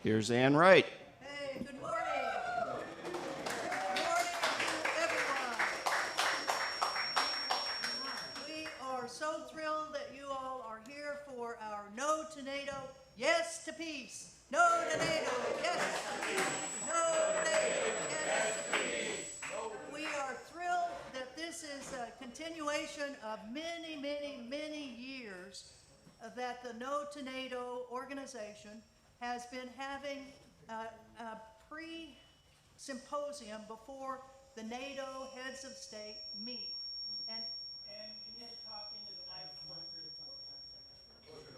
Here's Ann Wright. Hey, good morning. Good morning, everyone. We are so thrilled that you all are here for our No to NATO, Yes to Peace. No to NATO, yes to peace. No to NATO, yes to peace. We are thrilled that this is a continuation of many, many, many years that the No to NATO organization has been having a pre-symposium before the NATO heads of state meet. And you need to talk into the microphone. Closer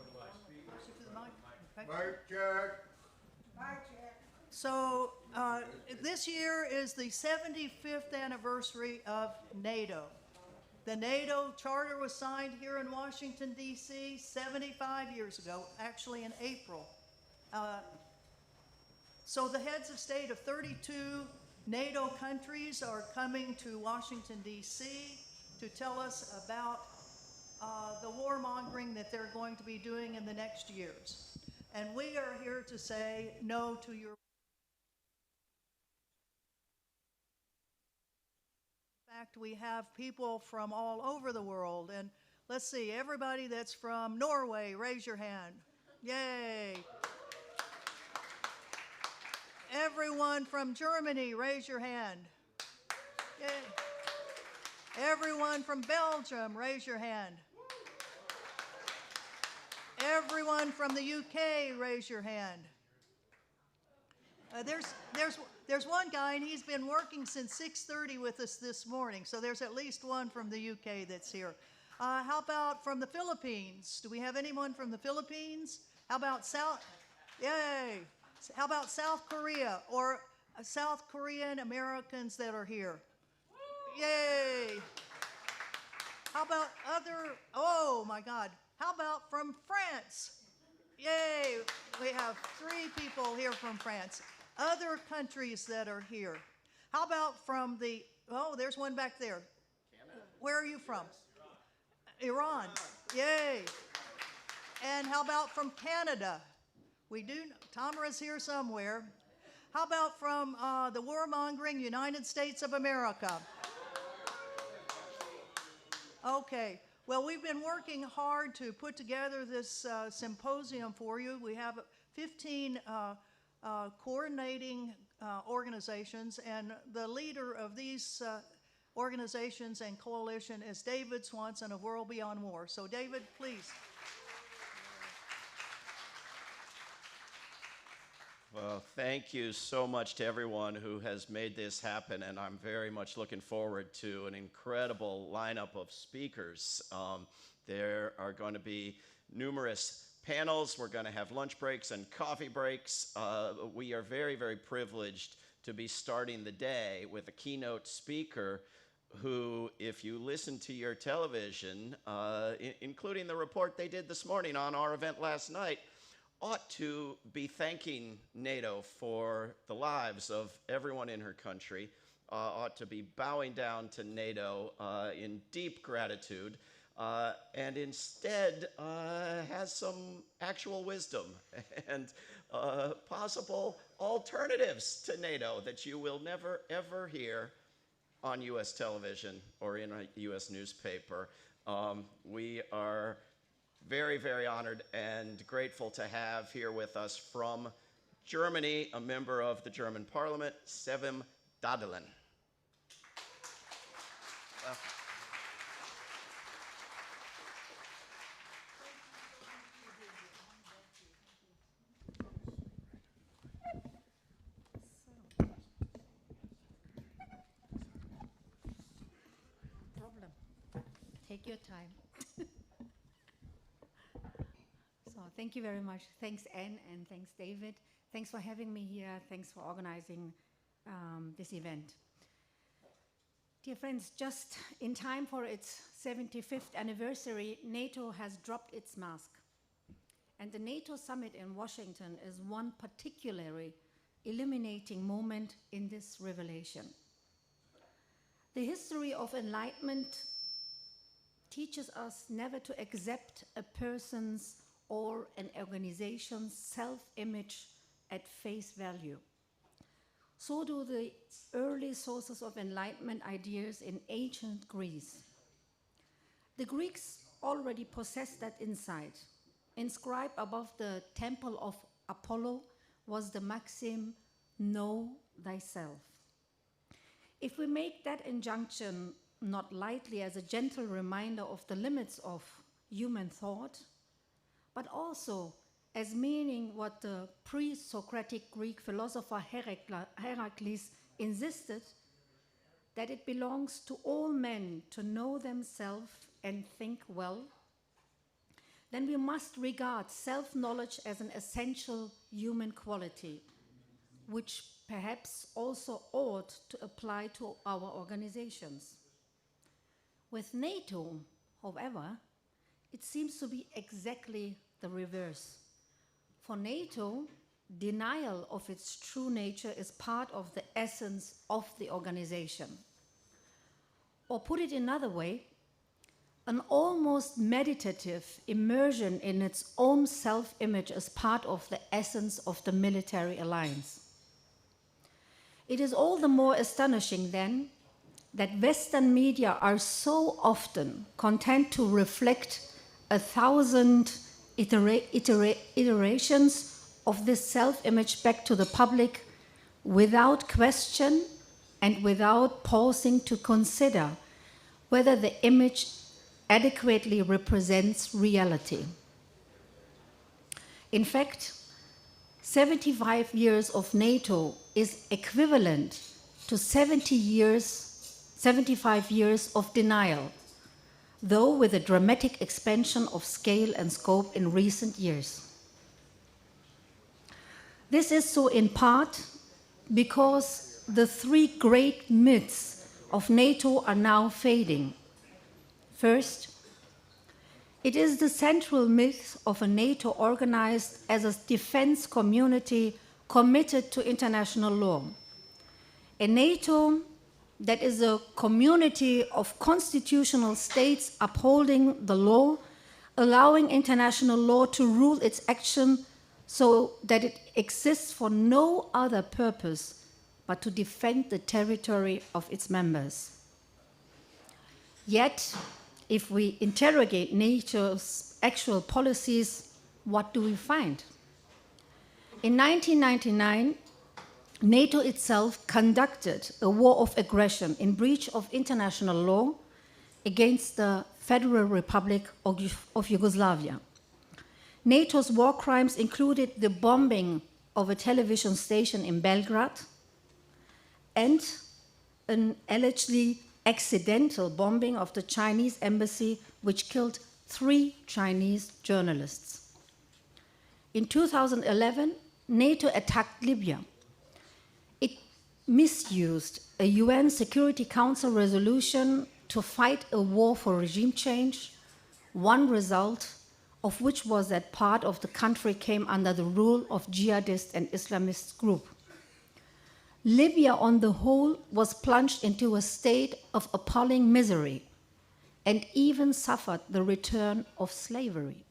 to the mic. Okay. Mic check. Mic check. So this year is the 75th anniversary of NATO. The NATO charter was signed here in Washington, D.C. 75 years ago, actually in April. So the heads of state of 32 NATO countries are coming to Washington, D.C. to tell us about the warmongering that they're going to be doing in the next years. And we are here to say no to your... In fact, we have people from all over the world. And let's see, everybody that's from Norway, raise your hand. Yay. Everyone from Germany, raise your hand. Yay. Everyone from Belgium, raise your hand. Everyone from the UK, raise your hand. There's one guy, and he's been working since 6:30 with us this morning, so there's at least one from the UK that's here. How about from the Philippines? Do we have anyone from the Philippines? How about South? Yay! How about South Korea or South Korean Americans that are here? Yay! How about other? Oh my God! How about from France? Yay! We have 3 people here from France. Other countries that are here. How about from the, oh, there's one back there. Canada. Where are you from? Iran. Yay. And how about from Canada? We do, Tamara's here somewhere. How about from the warmongering United States of America? Okay. Well, we've been working hard to put together this symposium for you. We have 15 coordinating organizations, and the leader of these organizations and coalition is David Swanson of World Beyond War. So David, please. Well, thank you so much to everyone who has made this happen, and I'm very much looking forward to an incredible lineup of speakers. There are going to be numerous panels. We're going to have lunch breaks and coffee breaks. We are very, very privileged to be starting the day with a keynote speaker who, if you listen to your television, including the report they did this morning on our event last night, ought to be thanking NATO for the lives of everyone in her country, ought to be bowing down to NATO in deep gratitude, and instead has some actual wisdom and possible alternatives to NATO that you will never, ever hear on U.S. television or in a U.S. newspaper. We are very, very honored and grateful to have here with us from Germany, a member of the German parliament, Sevim Dagdelen. Take your time. So thank you very much. Thanks, Anne, and thanks, David. Thanks for having me here. Thanks for organizing this event. Dear friends, just in time for its 75th anniversary, NATO has dropped its mask. And the NATO summit in Washington is one particularly illuminating moment in this revelation. The history of enlightenment teaches us never to accept a person's or an organization's self-image at face value. So do the early sources of Enlightenment ideas in ancient Greece. The Greeks already possessed that insight. Inscribed above the temple of Apollo was the maxim, know thyself. If we make that injunction not lightly as a gentle reminder of the limits of human thought, but also as meaning what the pre-Socratic Greek philosopher Heracles insisted, that it belongs to all men to know themselves and think well, then we must regard self-knowledge as an essential human quality, which perhaps also ought to apply to our organizations. With NATO, however, it seems to be exactly the reverse. For NATO, denial of its true nature is part of the essence of the organization. Or put it another way, an almost meditative immersion in its own self-image is part of the essence of the military alliance. It is all the more astonishing then that Western media are so often content to reflect 1,000 iterations of this self-image back to the public without question and without pausing to consider whether the image adequately represents reality. In fact, 75 years of NATO is equivalent to 75 years of denial, though with a dramatic expansion of scale and scope in recent years. This is so in part because the three great myths of NATO are now fading. First, it is the central myth of a NATO organized as a defense community committed to international law. A NATO that is a community of constitutional states upholding the law, allowing international law to rule its action so that it exists for no other purpose but to defend the territory of its members. Yet, if we interrogate NATO's actual policies, what do we find? In 1999, NATO itself conducted a war of aggression in breach of international law against the Federal Republic of Yugoslavia. NATO's war crimes included the bombing of a television station in Belgrade and an allegedly accidental bombing of the Chinese embassy, which killed 3 Chinese journalists. In 2011, NATO attacked Libya. It misused a UN Security Council resolution to fight a war for regime change, one result of which was that part of the country came under the rule of jihadist and Islamist group. Libya on the whole was plunged into a state of appalling misery and even suffered the return of slavery.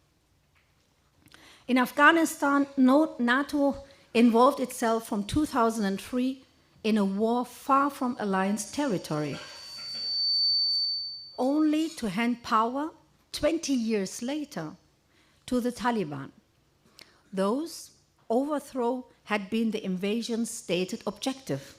In Afghanistan, NATO involved itself from 2003 in a war far from alliance territory, only to hand power 20 years later to the Taliban. Those overthrow had been the invasion's stated objective.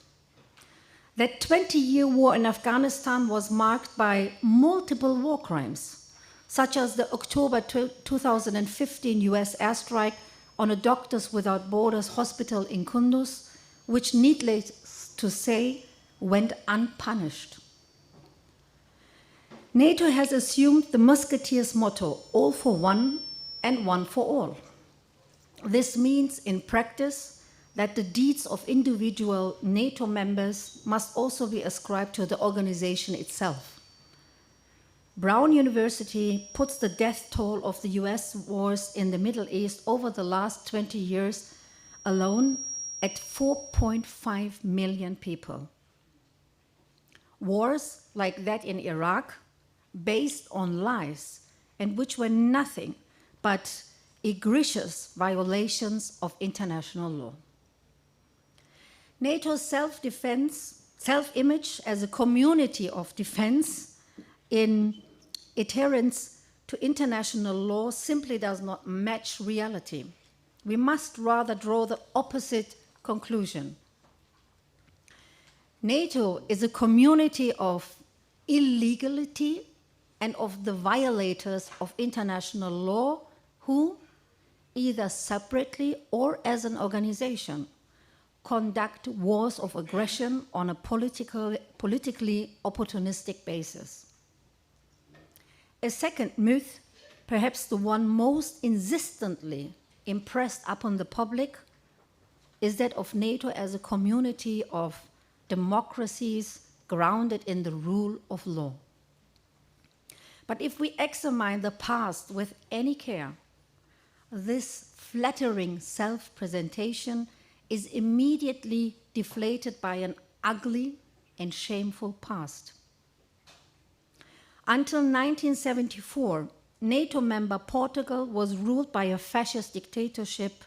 That 20-year war in Afghanistan was marked by multiple war crimes, such as the October 2015 US airstrike on a Doctors Without Borders hospital in Kunduz, which needless to say went unpunished. NATO has assumed the Musketeers' motto, all for one and one for all. This means in practice that the deeds of individual NATO members must also be ascribed to the organization itself. Braun University puts the death toll of the US wars in the Middle East over the last 20 years alone at 4.5 million people. Wars like that in Iraq, based on lies and which were nothing but egregious violations of international law. NATO's self-image as a community of defense in adherence to international law simply does not match reality. We must rather draw the opposite conclusion. NATO is a community of illegality and of the violators of international law who, either separately or as an organization, conduct wars of aggression on a politically opportunistic basis. A second myth, perhaps the one most insistently impressed upon the public, is that of NATO as a community of democracies grounded in the rule of law. But if we examine the past with any care, this flattering self-presentation is immediately deflated by an ugly and shameful past. Until 1974, NATO member Portugal was ruled by a fascist dictatorship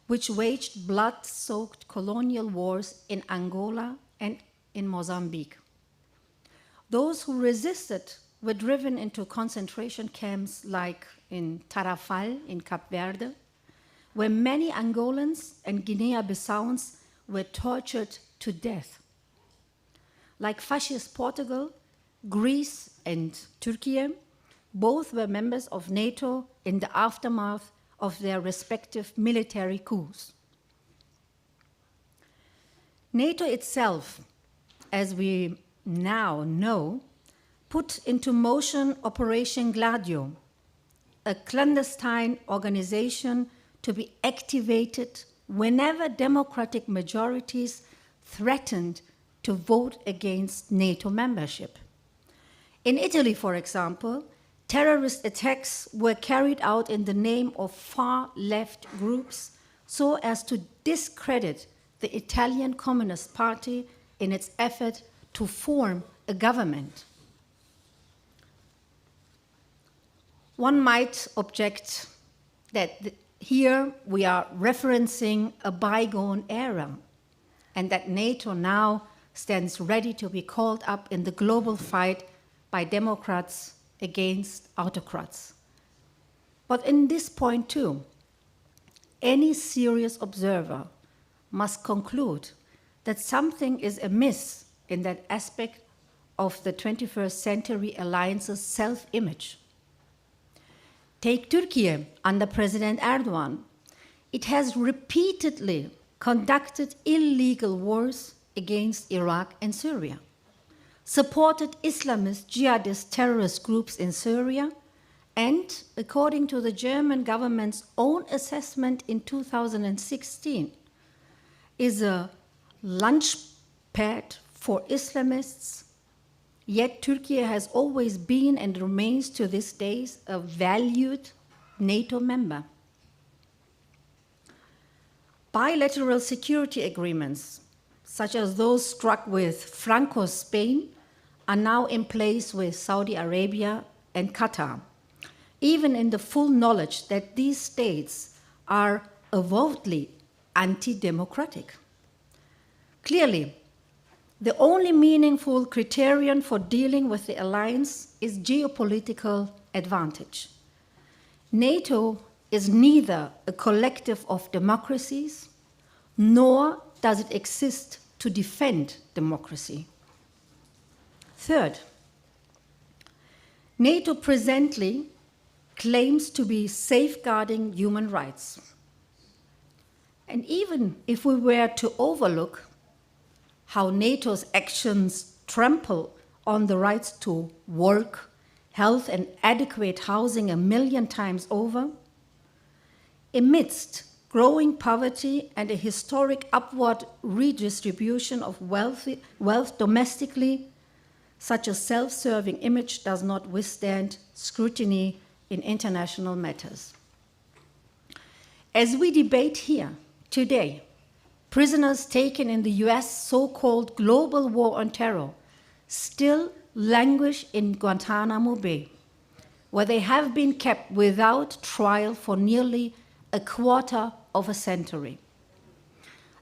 which waged blood-soaked colonial wars in Angola and in Mozambique. Those who resisted were driven into concentration camps like in Tarrafal in Cape Verde, where many Angolans and Guinea-Bissauans were tortured to death. Like fascist Portugal, Greece and Turkey, both were members of NATO in the aftermath of their respective military coups. NATO itself, as we now know, put into motion Operation Gladio, a clandestine organization to be activated whenever democratic majorities threatened to vote against NATO membership. In Italy, for example, terrorist attacks were carried out in the name of far-left groups so as to discredit the Italian Communist Party in its effort to form a government. One might object that here we are referencing a bygone era and that NATO now stands ready to be called up in the global fight by democrats against autocrats. But in this point too, any serious observer must conclude that something is amiss in that aspect of the 21st century alliance's self-image. Take Turkey under President Erdogan. It has repeatedly conducted illegal wars against Iraq and Syria, supported Islamist jihadist terrorist groups in Syria, and, according to the German government's own assessment in 2016, is a launchpad for Islamists. Yet Turkey has always been and remains to this day a valued NATO member. Bilateral security agreements, such as those struck with Franco's Spain, are now in place with Saudi Arabia and Qatar, even in the full knowledge that these states are avowedly anti-democratic. Clearly, the only meaningful criterion for dealing with the alliance is geopolitical advantage. NATO is neither a collective of democracies, nor does it exist to defend democracy. Third, NATO presently claims to be safeguarding human rights. And even if we were to overlook how NATO's actions trample on the rights to work, health, and adequate housing 1 million times over, amidst growing poverty and a historic upward redistribution of wealth domestically, such a self-serving image does not withstand scrutiny in international matters. As we debate here today, prisoners taken in the US so-called global war on terror still languish in Guantanamo Bay, where they have been kept without trial for nearly a quarter of a century.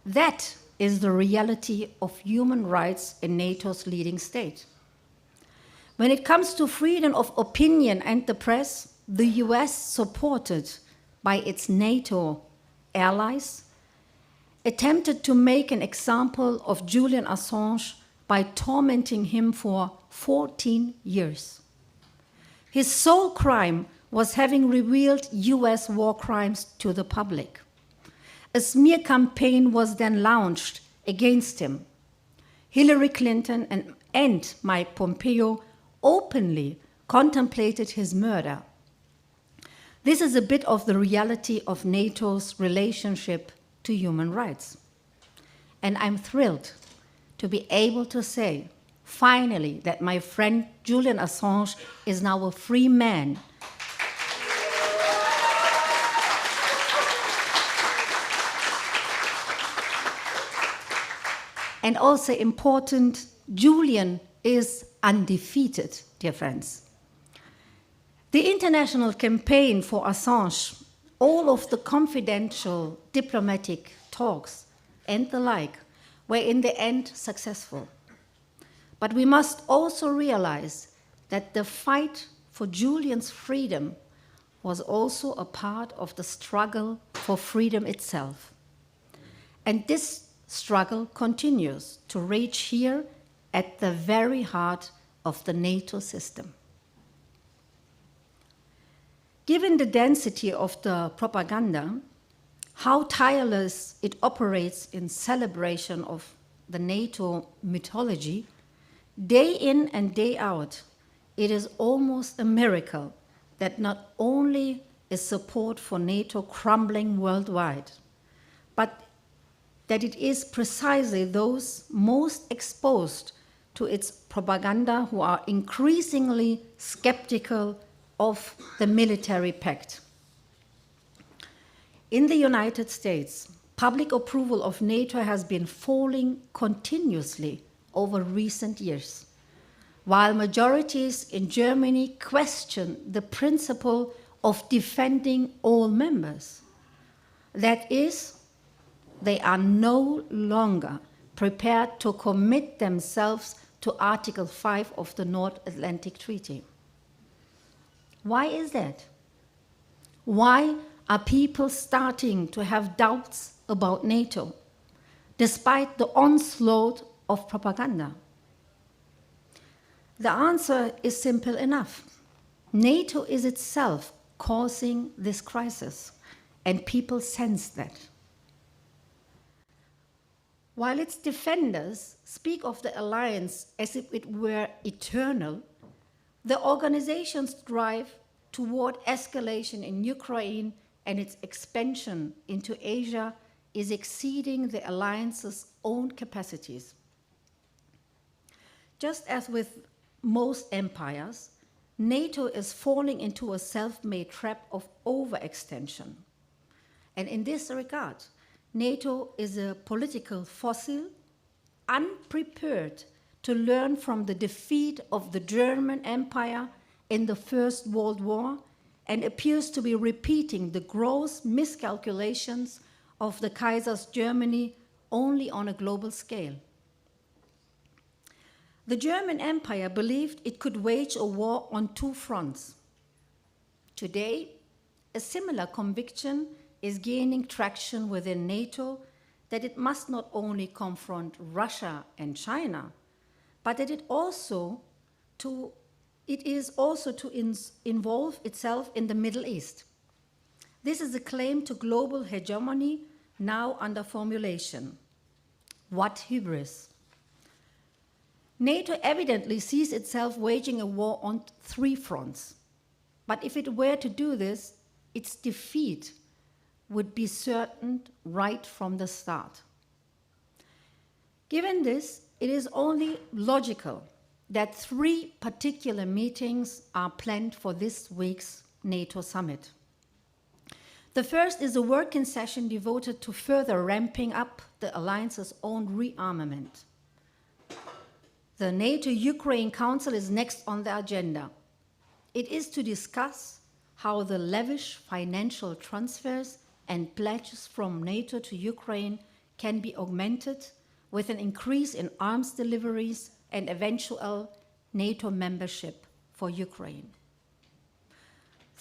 That is the reality of human rights in NATO's leading state. When it comes to freedom of opinion and the press, the US, supported by its NATO allies, attempted to make an example of Julian Assange by tormenting him for 14 years. His sole crime was having revealed US war crimes to the public. A smear campaign was then launched against him. Hillary Clinton and Mike Pompeo openly contemplated his murder. This is a bit of the reality of NATO's relationship to human rights. And I'm thrilled to be able to say, finally, that my friend Julian Assange is now a free man. And also important, Julian is undefeated, dear friends. The international campaign for Assange, all of the confidential diplomatic talks and the like, were in the end successful. But we must also realize that the fight for Julian's freedom was also a part of the struggle for freedom itself. And this struggle continues to rage here at the very heart of the NATO system. Given the density of the propaganda, how tireless it operates in celebration of the NATO mythology, day in and day out, it is almost a miracle that not only is support for NATO crumbling worldwide, but that it is precisely those most exposed to its propaganda who are increasingly skeptical of the military pact. In the United States, public approval of NATO has been falling continuously over recent years, while majorities in Germany question the principle of defending all members. That is, they are no longer prepared to commit themselves to Article 5 of the North Atlantic Treaty. Why is that? Why are people starting to have doubts about NATO, despite the onslaught of propaganda? The answer is simple enough. NATO is itself causing this crisis, and people sense that. While its defenders speak of the alliance as if it were eternal, the organization's drive toward escalation in Ukraine and its expansion into Asia is exceeding the alliance's own capacities. Just as with most empires, NATO is falling into a self-made trap of overextension. And in this regard, NATO is a political fossil, unprepared to learn from the defeat of the German Empire in the First World War, and appears to be repeating the gross miscalculations of the Kaiser's Germany only on a global scale. The German Empire believed it could wage a war on two fronts. Today, a similar conviction is gaining traction within NATO that it must not only confront Russia and China, but that it is also to involve itself in the Middle East. This is a claim to global hegemony now under formulation. What hubris! NATO evidently sees itself waging a war on three fronts. But if it were to do this, its defeat would be certain right from the start. Given this, it is only logical that three particular meetings are planned for this week's NATO summit. The first is a working session devoted to further ramping up the alliance's own rearmament. The NATO-Ukraine Council is next on the agenda. It is to discuss how the lavish financial transfers and pledges from NATO to Ukraine can be augmented with an increase in arms deliveries and eventual NATO membership for Ukraine.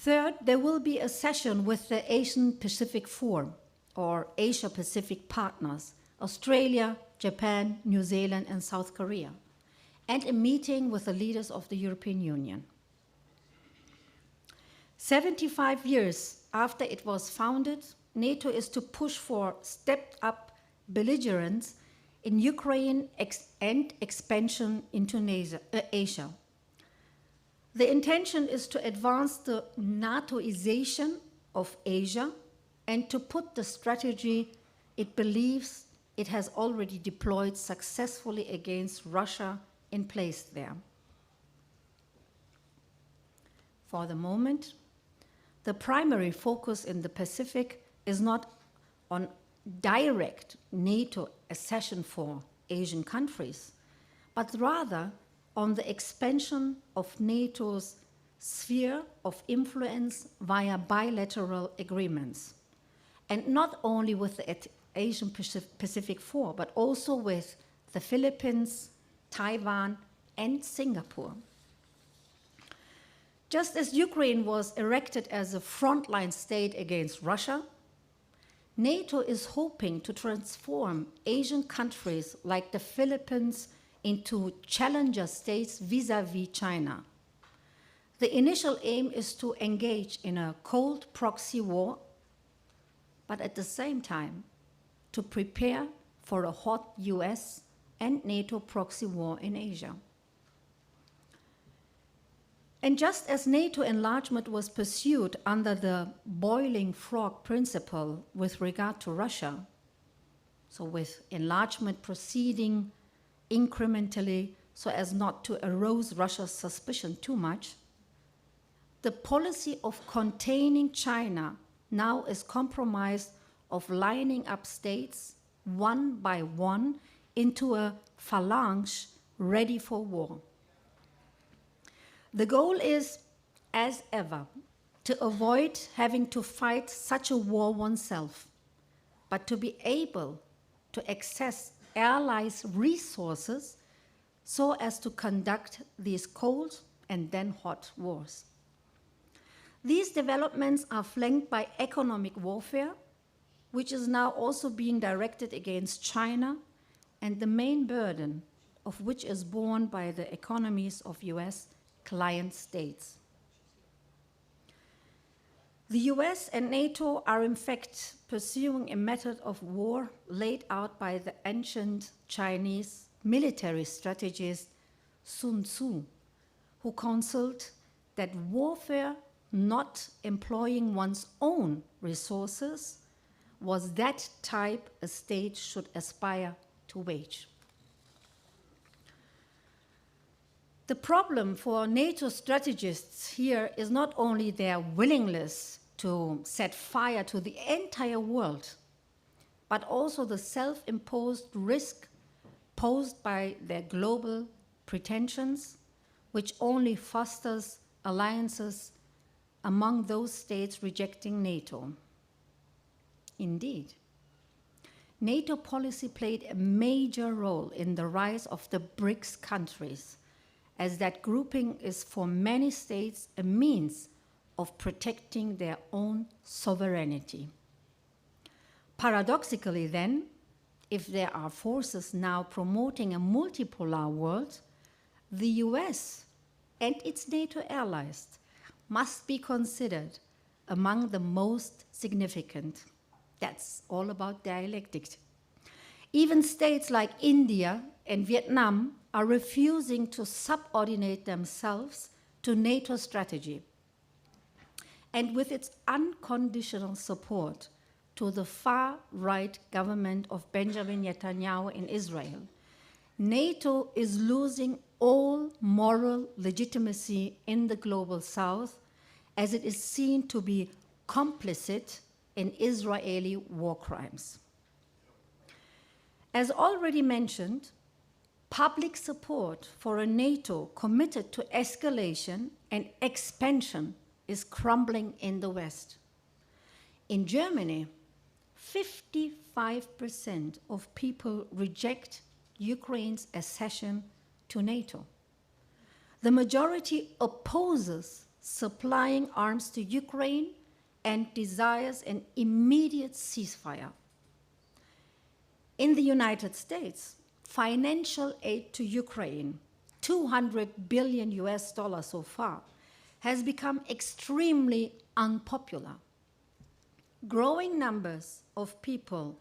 Third, there will be a session with the Asian Pacific Forum, or Asia Pacific partners, Australia, Japan, New Zealand, and South Korea, and a meeting with the leaders of the European Union. 75 years after it was founded, NATO is to push for stepped-up belligerence in Ukraine and expansion into Asia. The intention is to advance the NATOization of Asia and to put the strategy it believes it has already deployed successfully against Russia in place there. For the moment, the primary focus in the Pacific is not on direct NATO accession for Asian countries, but rather on the expansion of NATO's sphere of influence via bilateral agreements. And not only with the Asian Pacific Four, but also with the Philippines, Taiwan, and Singapore. Just as Ukraine was erected as a frontline state against Russia, NATO is hoping to transform Asian countries like the Philippines into challenger states vis-à-vis China. The initial aim is to engage in a cold proxy war, but at the same time to prepare for a hot US and NATO proxy war in Asia. And just as NATO enlargement was pursued under the boiling frog principle with regard to Russia, so with enlargement proceeding incrementally so as not to arouse Russia's suspicion too much, the policy of containing China now is compromised of lining up states one by one into a phalanx ready for war. The goal is, as ever, to avoid having to fight such a war oneself, but to be able to access allies' resources so as to conduct these cold and then hot wars. These developments are flanked by economic warfare, which is now also being directed against China, and the main burden of which is borne by the economies of US client states. The US and NATO are in fact pursuing a method of war laid out by the ancient Chinese military strategist Sun Tzu, who counseled that warfare not employing one's own resources was that type a state should aspire to wage. The problem for NATO strategists here is not only their willingness to set fire to the entire world, but also the self-imposed risk posed by their global pretensions, which only fosters alliances among those states rejecting NATO. Indeed, NATO policy played a major role in the rise of the BRICS countries, as that grouping is for many states a means of protecting their own sovereignty. Paradoxically then, if there are forces now promoting a multipolar world, the US and its NATO allies must be considered among the most significant. That's all about dialectics. Even states like India and Vietnam are refusing to subordinate themselves to NATO strategy. And with its unconditional support to the far-right government of Benjamin Netanyahu in Israel, NATO is losing all moral legitimacy in the global south, as it is seen to be complicit in Israeli war crimes. As already mentioned, public support for a NATO committed to escalation and expansion is crumbling in the West. In Germany, 55% of people reject Ukraine's accession to NATO. The majority opposes supplying arms to Ukraine and desires an immediate ceasefire. In the United States, financial aid to Ukraine, $200 billion so far, has become extremely unpopular. Growing numbers of people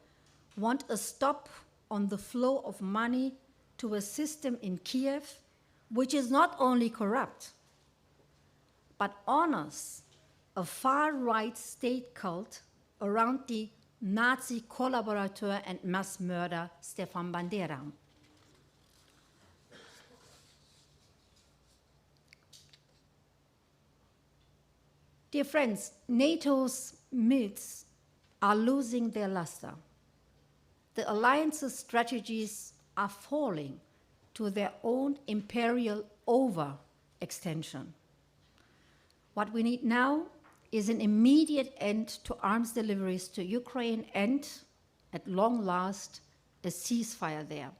want a stop on the flow of money to a system in Kiev which is not only corrupt, but honors a far-right state cult around the Nazi collaborator and mass murderer Stefan Bandera. Dear friends, NATO's myths are losing their luster. The alliance's strategies are falling to their own imperial overextension. What we need now is an immediate end to arms deliveries to Ukraine and, at long last, a ceasefire there.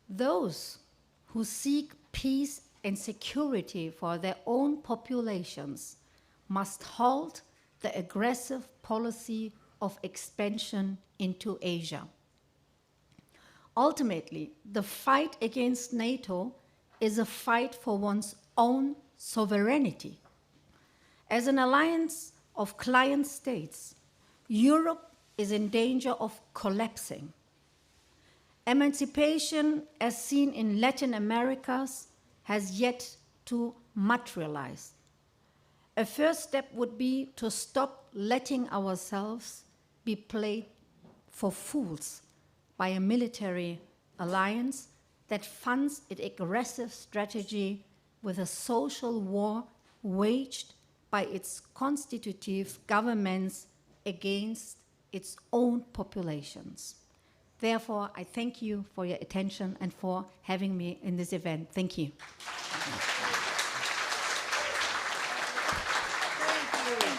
Those who seek peace and security for their own populations must halt the aggressive policy of expansion into Asia. Ultimately, the fight against NATO is a fight for one's own sovereignty. As an alliance of client states, Europe is in danger of collapsing. Emancipation, as seen in Latin America, has yet to materialize. A first step would be to stop letting ourselves be played for fools by a military alliance that funds its aggressive strategy with a social war waged by its constitutive governments against its own populations. Therefore, I thank you for your attention and for having me in this event. Thank you. Thank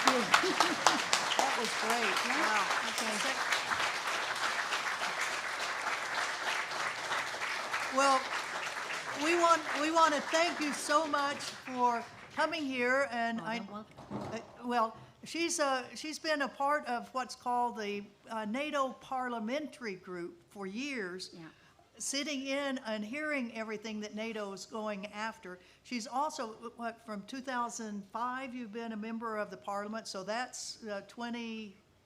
you. That was great. Wow. Okay. Well, we want to thank you so much for coming here, and she's been a part of what's called the NATO Parliamentary Group for years, sitting in and hearing everything that NATO is going after. She's also, from 2005, you've been a member of the Parliament, so that's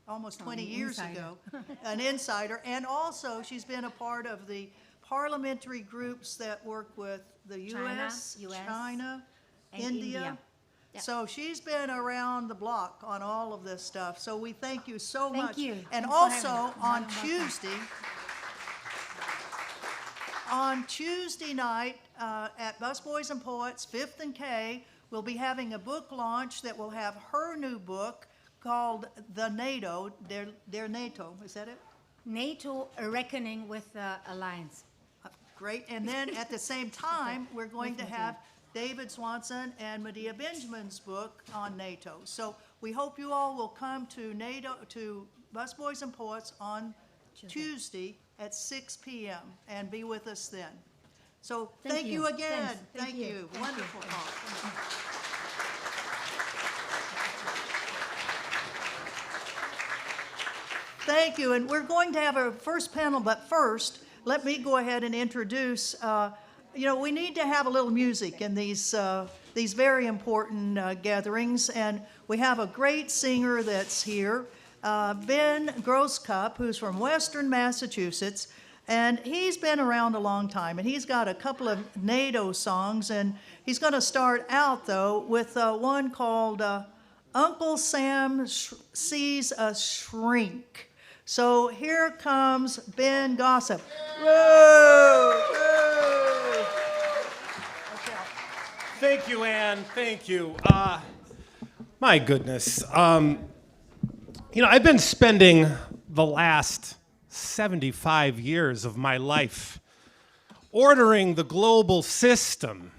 almost 20 years ago, an insider. And also, she's been a part of the parliamentary groups that work with the U.S., China, and India. Yep. So she's been around the block on all of this stuff. So we thank you so much. Thank you. And Thanks for also having me. on Tuesday night at Busboys and Poets, 5th and K, we'll be having a book launch that will have her new book called The NATO, Der NATO, is that it? NATO, A Reckoning with the Alliance. Great. And then at the same time, we're going to have David Swanson and Medea Benjamin's book on NATO. So we hope you all will come to Busboys and Poets on Tuesday at 6 p.m. and be with us then. So thank you again. Thanks. Thank you. Wonderful talk. Thank you. And we're going to have our first panel, but first, let me go ahead and introduce, we need to have a little music in these very important gatherings, and we have a great singer that's here, Ben Grosscup, who's from Western Massachusetts, and he's been around a long time, and he's got a couple of NATO songs, and he's going to start out, though, with one called Uncle Sam Sees a Shrink. So here comes Ben Gossip. Whoa! Whoa! Okay. Thank you, Ann. Thank you. My goodness. I've been spending the last 75 years of my life ordering the global system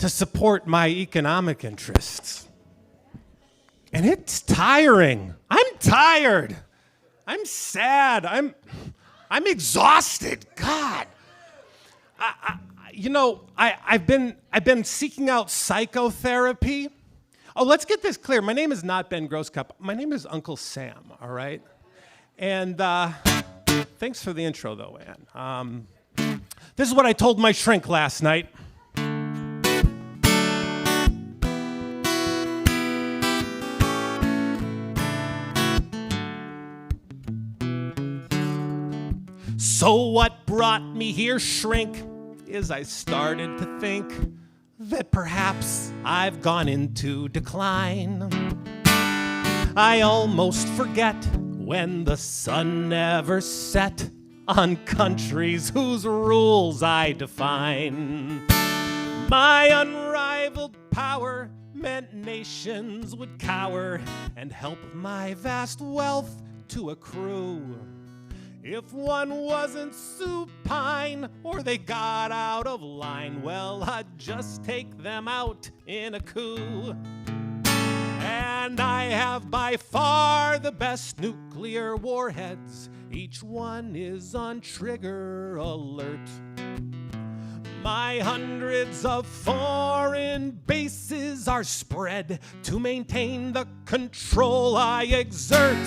to support my economic interests. And it's tiring. I'm tired. I'm sad. I'm exhausted. God. I've been seeking out psychotherapy. Oh, let's get this clear. My name is not Ben Grosscup. My name is Uncle Sam, all right? And thanks for the intro, though, Ann. This is what I told my shrink last night. So what brought me here, shrink, is I started to think that perhaps I've gone into decline. I almost forget when the sun never set on countries whose rules I define. My unrivaled power meant nations would cower and help my vast wealth to accrue. If one wasn't supine or they got out of line, well, I'd just take them out in a coup. And I have by far the best nuclear warheads. Each one is on trigger alert. My hundreds of foreign bases are spread to maintain the control I exert.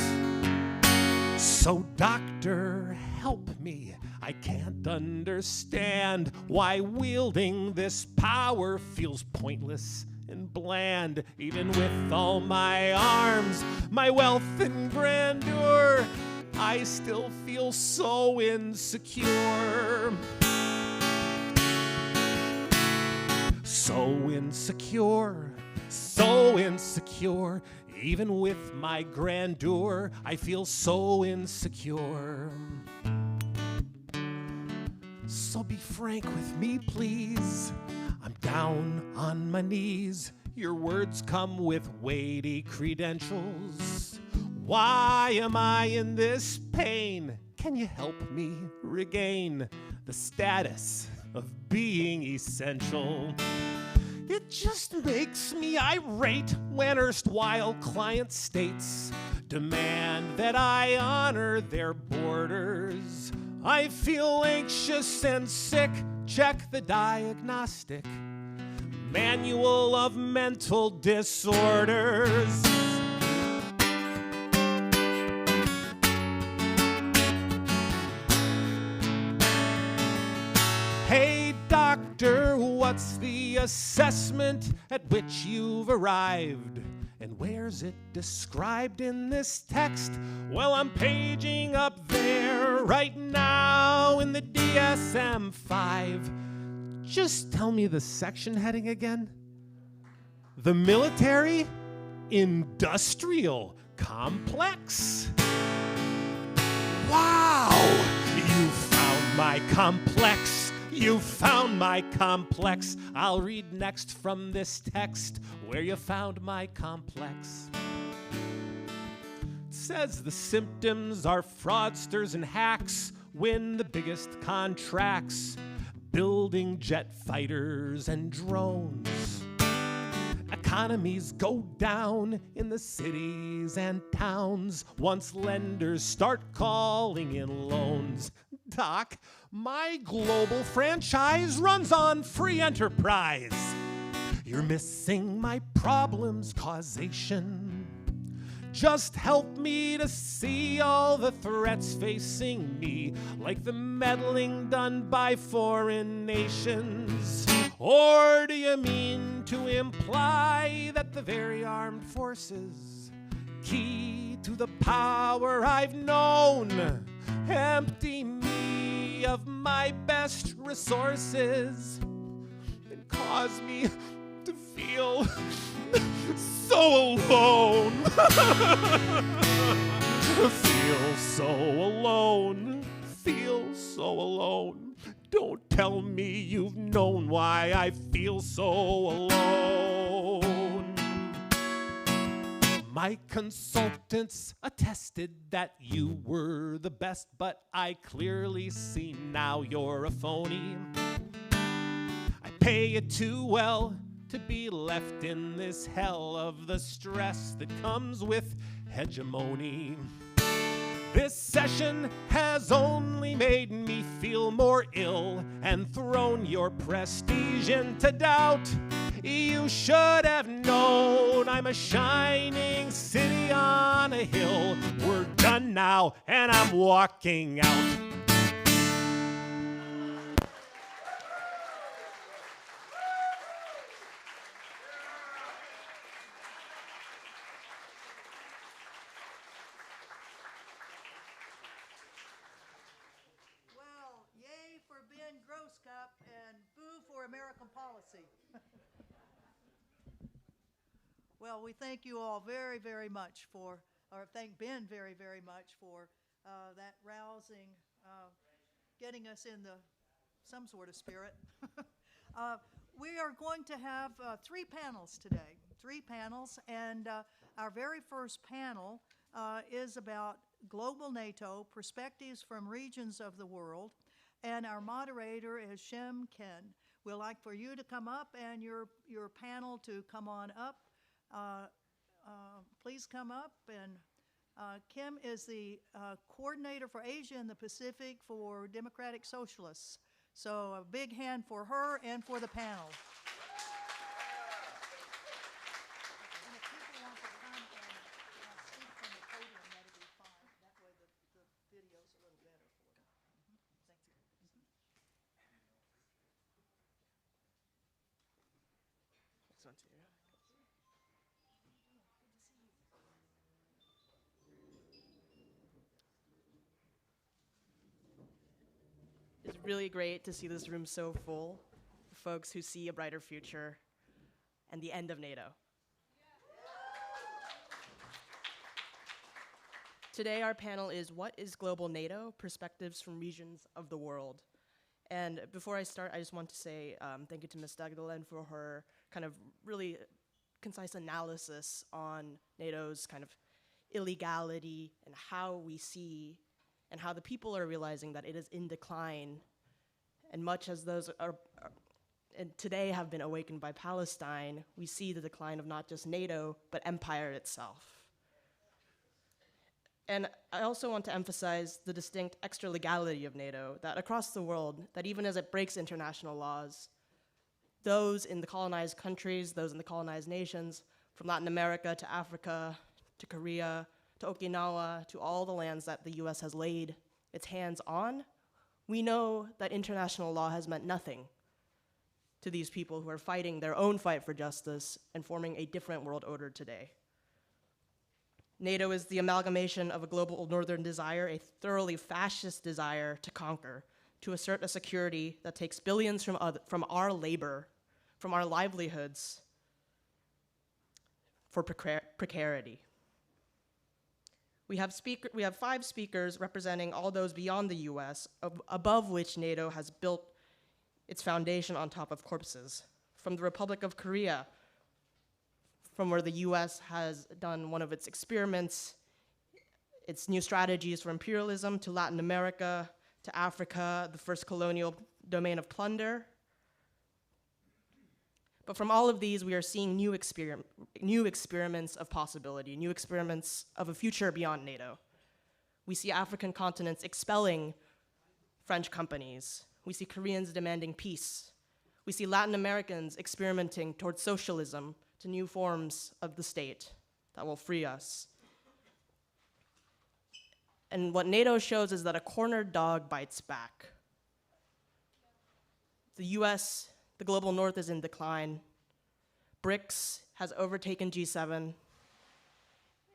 So, doctor, help me. I can't understand why wielding this power feels pointless and bland. Even with all my arms, my wealth and grandeur, I still feel so insecure. So insecure, so insecure. Even with my grandeur, I feel so insecure. So be frank with me, please. I'm down on my knees. Your words come with weighty credentials. Why am I in this pain? Can you help me regain the status of being essential? It just makes me irate when erstwhile client states demand that I honor their borders. I feel anxious and sick. Check the diagnostic manual of mental disorders. Hey, doctor, what's the assessment at which you've arrived? And where's it described in this text? Well, I'm paging up there right now in the DSM-5. Just tell me the section heading again. The military industrial complex. Wow! You found my complex. You found my complex. I'll read next from this text where you found my complex. It says the symptoms are fraudsters and hacks win the biggest contracts, building jet fighters and drones. Economies go down in the cities and towns once lenders start calling in loans. Doc, my global franchise runs on free enterprise. You're missing my problem's causation. Just help me to see all the threats facing me, like the meddling done by foreign nations. Or do you mean to imply that the very armed forces, key to the power I've known, empty me of my best resources and cause me to feel so alone? Feel so alone. Feel so alone. Don't tell me you've known why I feel so alone. My consultants attested that you were the best, but I clearly see now you're a phony. I pay you too well to be left in this hell of the stress that comes with hegemony. This session has only made me feel more ill and thrown your prestige into doubt. You should have known I'm a shining city on a hill. We're done now, and I'm walking out. Well, yay for Ben Grosskop and boo for American policy. Well, we thank you all very, very much for, or thank Ben very, very much for that rousing, getting us in some sort of spirit. We are going to have 3 panels today, 3 panels, and our very first panel is about global NATO, perspectives from regions of the world, and our moderator is Shem Ken. We'd like for you to come up and your panel to come on up. Please come up. And Kim is the coordinator for Asia and the Pacific for Democratic Socialists. So a big hand for her and for the panel. And if people want to come and speak from the podium, that'd be fine. That way the video's a little better for them. Thank you. It's really great to see this room so full of folks who see a brighter future and the end of NATO. Today, our panel is What is Global NATO? Perspectives from Regions of the World. And before I start, I just want to say thank you to Ms. Dagdelen for her kind of really concise analysis on NATO's kind of illegality and how we see and how the people are realizing that it is in decline. And much as those and today have been awakened by Palestine, we see the decline of not just NATO, but empire itself. And I also want to emphasize the distinct extra legality of NATO, that across the world, that even as it breaks international laws, those in the colonized countries, those in the colonized nations, from Latin America to Africa to Korea to Okinawa to all the lands that the US has laid its hands on, we know that international law has meant nothing to these people who are fighting their own fight for justice and forming a different world order today. NATO is the amalgamation of a global northern desire, a thoroughly fascist desire to conquer, to assert a security that takes billions from our labor, from our livelihoods, for precarity. We have 5 speakers representing all those beyond the US, above which NATO has built its foundation on top of corpses. From the Republic of Korea, from where the US has done one of its experiments, its new strategies for imperialism, to Latin America, to Africa, the first colonial domain of plunder. But from all of these, we are seeing new experiments of possibility, new experiments of a future beyond NATO. We see African continents expelling French companies. We see Koreans demanding peace. We see Latin Americans experimenting towards socialism, to new forms of the state that will free us. And what NATO shows is that a cornered dog bites back. The US, the global north, is in decline. BRICS has overtaken G7,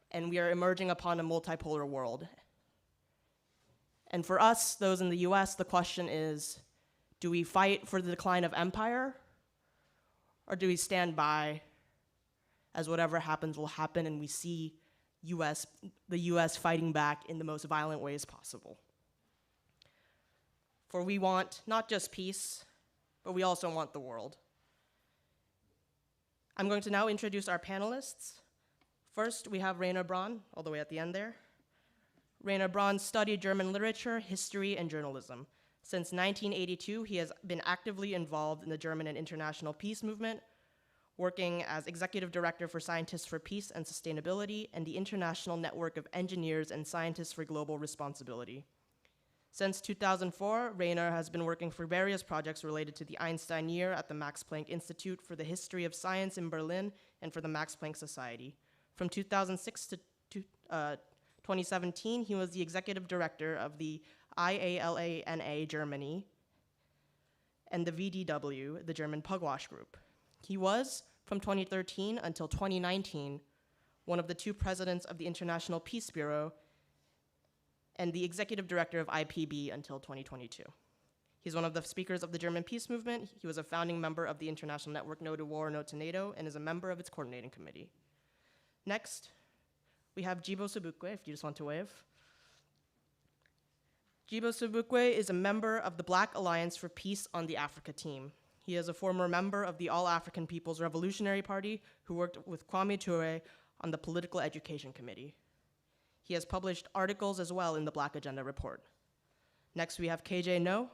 and we are emerging upon a multipolar world. And for us, those in the US, the question is, do we fight for the decline of empire, or do we stand by as whatever happens will happen, and we see the US fighting back in the most violent ways possible? For we want not just peace, but we also want the world. I'm going to now introduce our panelists. First, we have Reiner Braun, all the way at the end there. Reiner Braun studied German literature, history, and journalism. Since 1982, he has been actively involved in the German and international peace movement, working as Executive Director for Scientists for Peace and Sustainability and the International Network of Engineers and Scientists for Global Responsibility. Since 2004, Reiner has been working for various projects related to the Einstein Year at the Max Planck Institute for the History of Science in Berlin and for the Max Planck Society. From 2006 to 2017, he was the Executive Director of the IALANA Germany and the VDW, the German Pugwash Group. He was, from 2013 until 2019, one of the two presidents of the International Peace Bureau and the executive director of IPB until 2022. He's one of the speakers of the German peace movement. He was a founding member of the international network No to War, No to NATO, and is a member of its coordinating committee. Next, we have Djibo Sobukwe, if you just want to wave. Djibo Sobukwe is a member of the Black Alliance for Peace on the Africa team. He is a former member of the All African People's Revolutionary Party who worked with Kwame Ture on the Political Education Committee. He has published articles as well in the Black Agenda Report. Next, we have KJ No.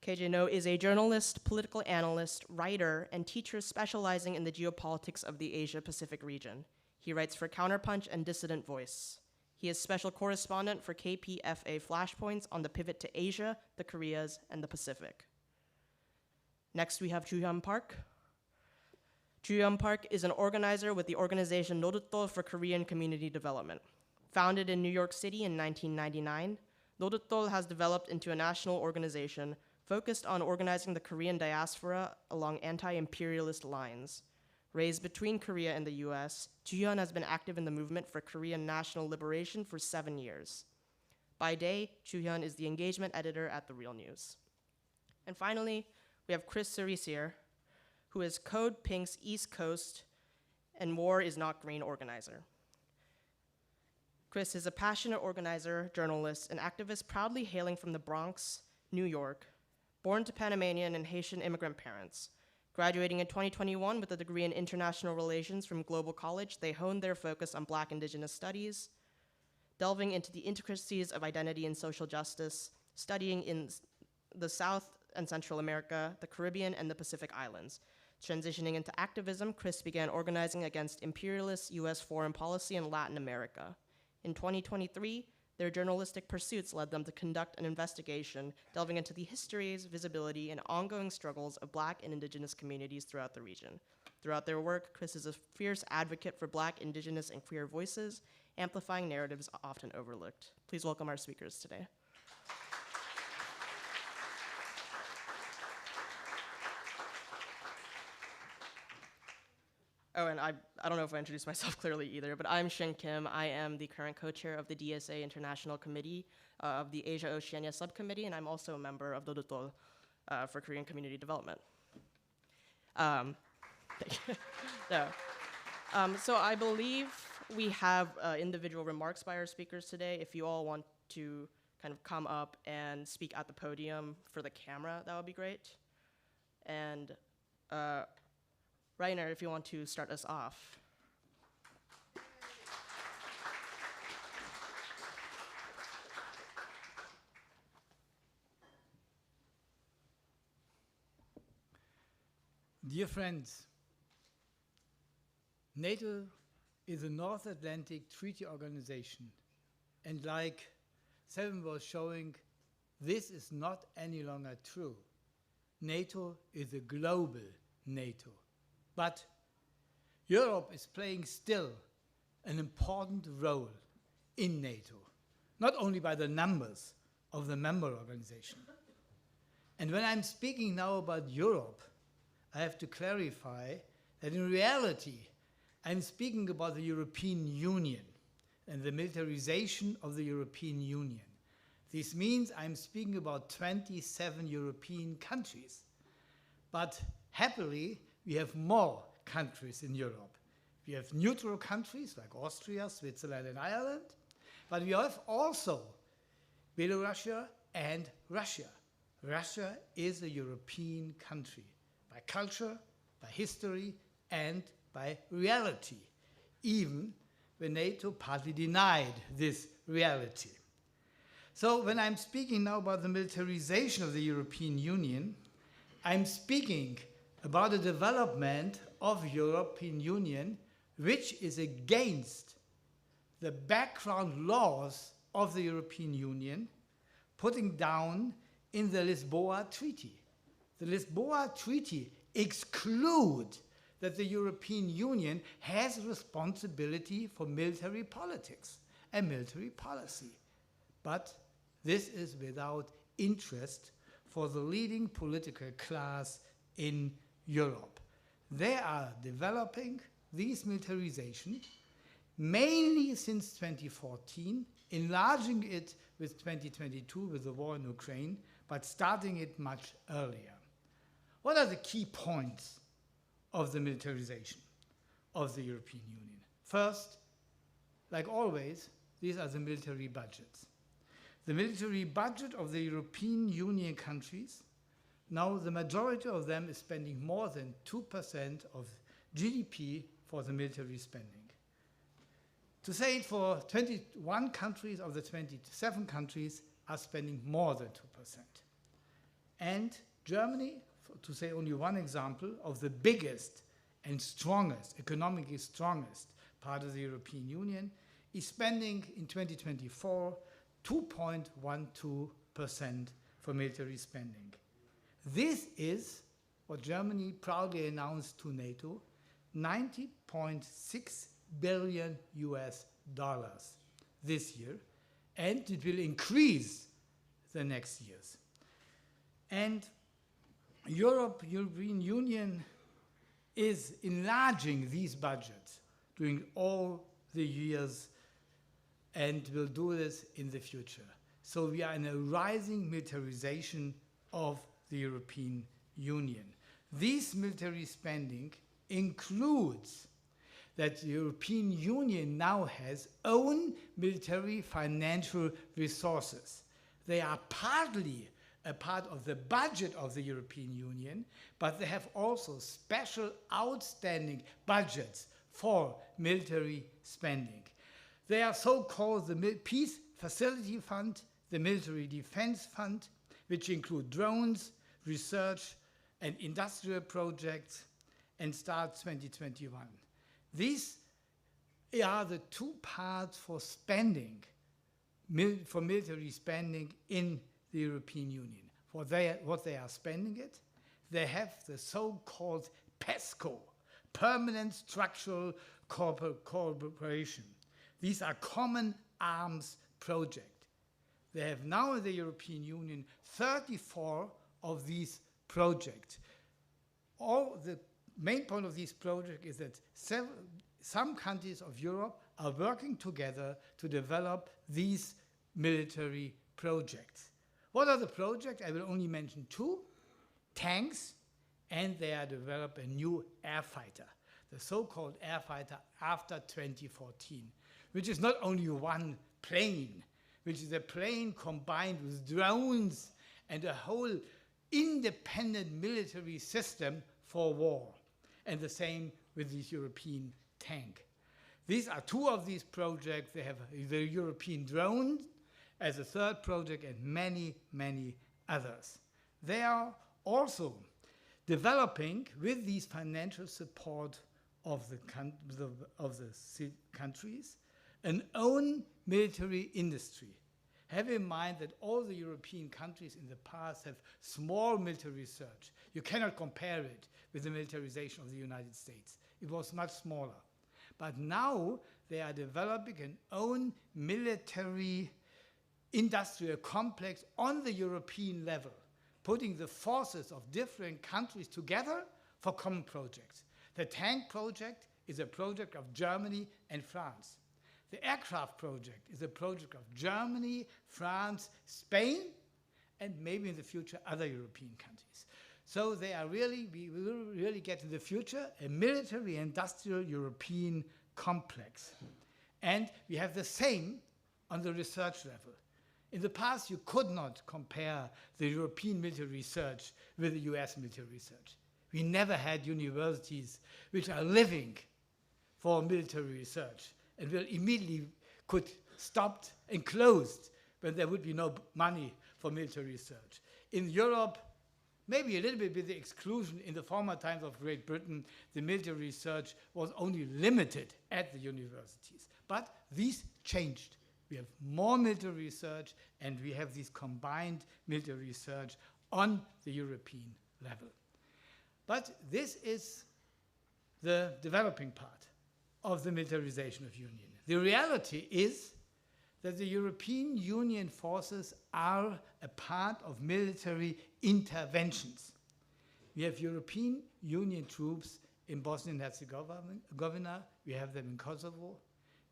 KJ No is a journalist, political analyst, writer, and teacher specializing in the geopolitics of the Asia-Pacific region. He writes for Counterpunch and Dissident Voice. He is special correspondent for KPFA Flashpoints on the pivot to Asia, the Koreas, and the Pacific. Next, we have Ju-Hyun Park. Ju-Hyun Park is an organizer with the organization Norutol for Korean Community Development. Founded in New York City in 1999, Norutol has developed into a national organization focused on organizing the Korean diaspora along anti-imperialist lines. Raised between Korea and the US, Ju-Hyun has been active in the movement for Korean national liberation for 7 years. By day, Ju-Hyun is the engagement editor at The Real News. And finally, we have Krys Cerisier, who is Code Pink's East Coast and War is Not Green organizer. Krys is a passionate organizer, journalist, and activist proudly hailing from the Bronx, New York, born to Panamanian and Haitian immigrant parents. Graduating in 2021 with a degree in international relations from Global College, they honed their focus on Black Indigenous studies, delving into the intricacies of identity and social justice, studying in the South and Central America, the Caribbean, and the Pacific Islands. Transitioning into activism, Krys began organizing against imperialist US foreign policy in Latin America. In 2023, their journalistic pursuits led them to conduct an investigation delving into the histories, visibility, and ongoing struggles of Black and Indigenous communities throughout the region. Throughout their work, Krys is a fierce advocate for Black, Indigenous, and queer voices, amplifying narratives often overlooked. Please welcome our speakers today. Oh, and I don't know if I introduced myself clearly either, but I'm Shin Kim. I am the current co-chair of the DSA International Committee of the Asia-Oceania Subcommittee, and I'm also a member of Norutol for Korean Community Development. So I believe we have individual remarks by our speakers today. If you all want to kind of come up and speak at the podium for the camera, that would be great. And Reiner, if you want to start us off. Dear friends, NATO is a North Atlantic treaty organization, and like Sevim was showing, this is not any longer true. NATO is a global NATO. But Europe is playing still an important role in NATO, not only by the numbers of the member organization. And when I'm speaking now about Europe, I have to clarify that in reality, I'm speaking about the European Union and the militarization of the European Union. This means I'm speaking about 27 European countries. But happily, we have more countries in Europe. We have neutral countries like Austria, Switzerland, and Ireland, but we have also Belarus and Russia. Russia is a European country by culture, by history, and by reality, even when NATO partly denied this reality. So when I'm speaking now about the militarization of the European Union, I'm speaking about the development of European Union which is against the background laws of the European Union putting down in the Lisboa Treaty. The Lisboa Treaty excludes that the European Union has responsibility for military politics and military policy. But this is without interest for the leading political class in Europe. They are developing this militarization mainly since 2014, enlarging it with 2022 with the war in Ukraine, but starting it much earlier. What are the key points of the militarization of the European Union? First, like always, these are the military budgets. The military budget of the European Union countries, now the majority of them is spending more than 2% of GDP for the military spending. To say it, for 21 countries of the 27 countries are spending more than 2%. And Germany, to say only one example, of the biggest and strongest, economically strongest part of the European Union, is spending in 2024 2.12% for military spending. This is what Germany proudly announced to NATO, $90.6 billion this year, and it will increase the next years. And European Union is enlarging these budgets during all the years and will do this in the future. So we are in a rising militarization of the European Union. This military spending includes that the European Union now has own military financial resources. They are partly a part of the budget of the European Union, but they have also special outstanding budgets for military spending. They are so-called the Peace Facility Fund, the Military Defense Fund, which include drones, research, and industrial projects, and starts 2021. These are the two parts for spending, for military spending in the European Union. For what they are spending it, they have the so-called PESCO, Permanent Structural Cooperation. These are common arms projects. They have now in the European Union 34 of these projects. All the main point of this project is that some countries of Europe are working together to develop these military projects. What are the projects? I will only mention two: tanks, and they are developing a new air fighter, the so-called air fighter after 2014, which is not only one plane, which is a plane combined with drones and a whole independent military system for war. And the same with this European tank. These are two of these projects. They have the European drone as a third project and many, many others. They are also developing, with these financial support of the countries, an own military industry. Have in mind that all the European countries in the past have small military research. You cannot compare it with the militarization of the United States. It was much smaller. But now they are developing an own military industrial complex on the European level, putting the forces of different countries together for common projects. The tank project is a project of Germany and France. The aircraft project is a project of Germany, France, Spain, and maybe in the future other European countries. So we will really get in the future a military industrial European complex. And we have the same on the research level. In the past, you could not compare the European military research with the US military research. We never had universities which are living for military research and will immediately could stopped and closed when there would be no money for military research. In Europe, maybe a little bit with the exclusion in the former times of Great Britain, the military research was only limited at the universities. But these changed. We have more military research, and we have this combined military research on the European level. But this is the developing part of the militarization of Union. The reality is that the European Union forces are a part of military interventions. We have European Union troops in Bosnia and Herzegovina, we have them in Kosovo,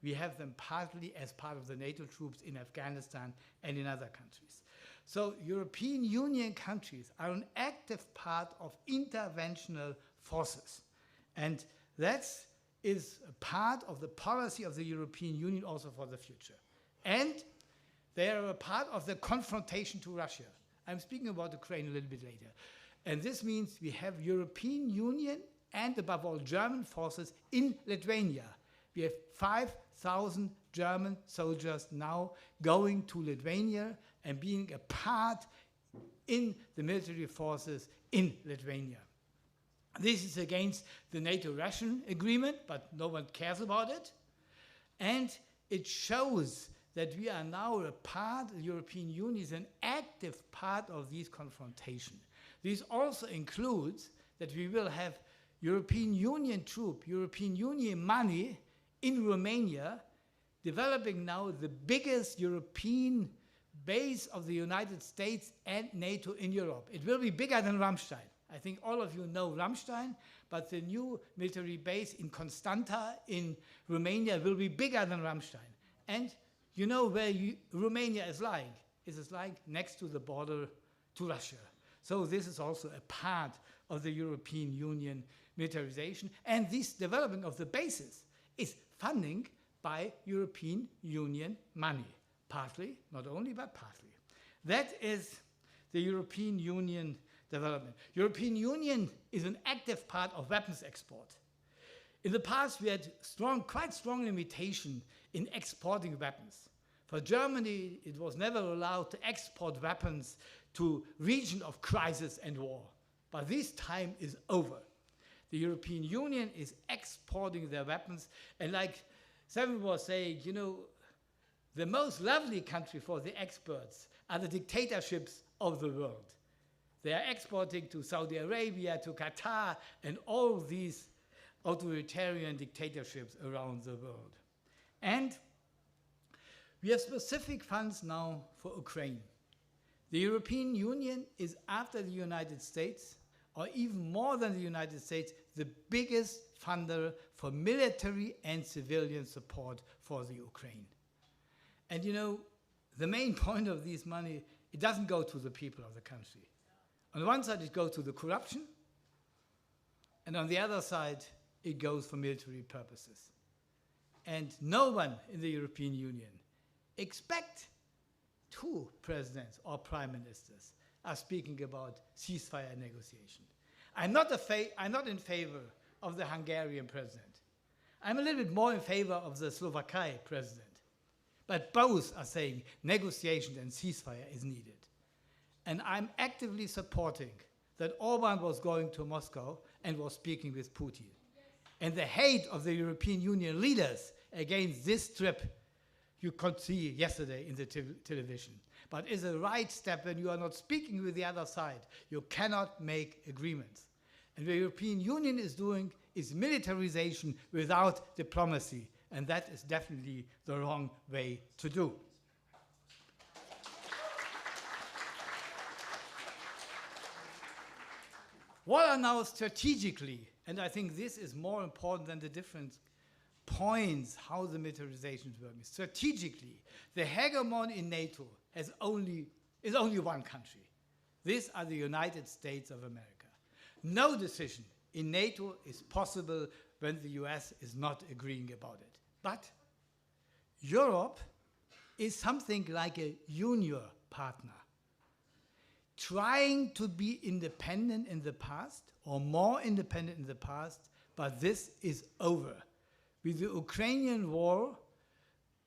we have them partly as part of the NATO troops in Afghanistan and in other countries. So European Union countries are an active part of interventional forces. And that is a part of the policy of the European Union also for the future. And they are a part of the confrontation to Russia. I'm speaking about Ukraine a little bit later. And this means we have European Union and above all German forces in Lithuania. We have 5,000 German soldiers now going to Lithuania and being a part in the military forces in Lithuania. This is against the NATO-Russian agreement, but no one cares about it. And it shows that we are now a part, the European Union is an active part of this confrontation. This also includes that we will have European Union troops, European Union money in Romania, developing now the biggest European base of the United States and NATO in Europe. It will be bigger than Ramstein. I think all of you know Ramstein, but the new military base in Constanta in Romania will be bigger than Ramstein. And you know where Romania is lying? It is lying next to the border to Russia. So this is also a part of the European Union militarization. And this development of the bases is funding by European Union money. Partly, not only, but partly. That is the European Union development. European Union is an active part of weapons export. In the past, we had quite strong limitation in exporting weapons. For Germany, it was never allowed to export weapons to region of crisis and war. But this time is over. The European Union is exporting their weapons. And like Sevim was saying, you know, the most lovely country for the exports are the dictatorships of the world. They are exporting to Saudi Arabia, to Qatar, and all these authoritarian dictatorships around the world. And we have specific funds now for Ukraine. The European Union is, after the United States, or even more than the United States, the biggest funder for military and civilian support for the Ukraine. And you know, the main point of this money, it doesn't go to the people of the country. On the one side, it goes to the corruption, and on the other side, it goes for military purposes. And no one in the European Union except two presidents or prime ministers are speaking about ceasefire negotiation. I'm not in favor of the Hungarian president. I'm a little bit more in favor of the Slovakia president. But both are saying negotiation and ceasefire is needed. And I'm actively supporting that Orban was going to Moscow and was speaking with Putin. And the hate of the European Union leaders against this trip, you could see yesterday in the television. But it's a right step when you are not speaking with the other side. You cannot make agreements. And what the European Union is doing is militarization without diplomacy. And that is definitely the wrong way to do. What are now strategically, and I think this is more important than the different points how the militarization is working. Strategically, the hegemon in NATO is only one country. These are the United States of America. No decision in NATO is possible when the US is not agreeing about it. But Europe is something like a junior partner, trying to be independent in the past, or more independent in the past, but this is over. With the Ukrainian war,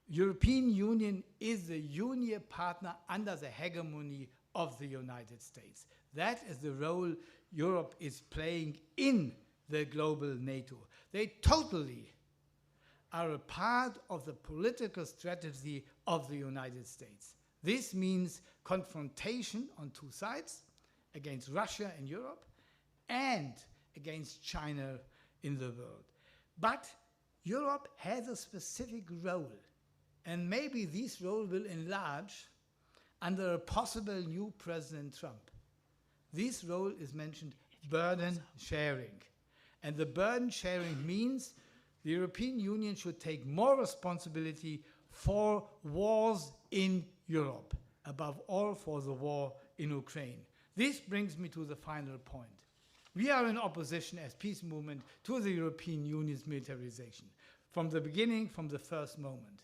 European Union is the junior partner under the hegemony of the United States. That is the role Europe is playing in the global NATO. They totally are a part of the political strategy of the United States. This means confrontation on two sides, against Russia in Europe and against China in the world. But Europe has a specific role, and maybe this role will enlarge under a possible new President Trump. This role is mentioned burden sharing. And the burden sharing means the European Union should take more responsibility for wars in Europe, above all for the war in Ukraine. This brings me to the final point. We are in opposition as peace movement to the European Union's militarization. From the beginning, from the first moment.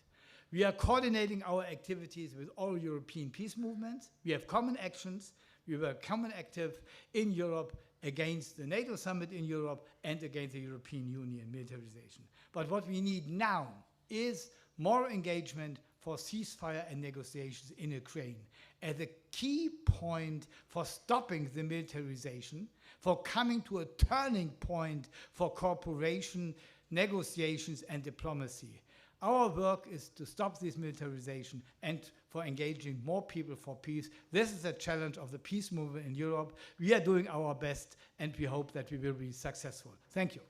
We are coordinating our activities with all European peace movements. We have common actions. We were common active in Europe against the NATO summit in Europe and against the European Union militarization. But what we need now is more engagement for ceasefire and negotiations in Ukraine as a key point for stopping the militarization, for coming to a turning point for cooperation, negotiations, and diplomacy. Our work is to stop this militarization and for engaging more people for peace. This is a challenge of the peace movement in Europe. We are doing our best, and we hope that we will be successful. Thank you.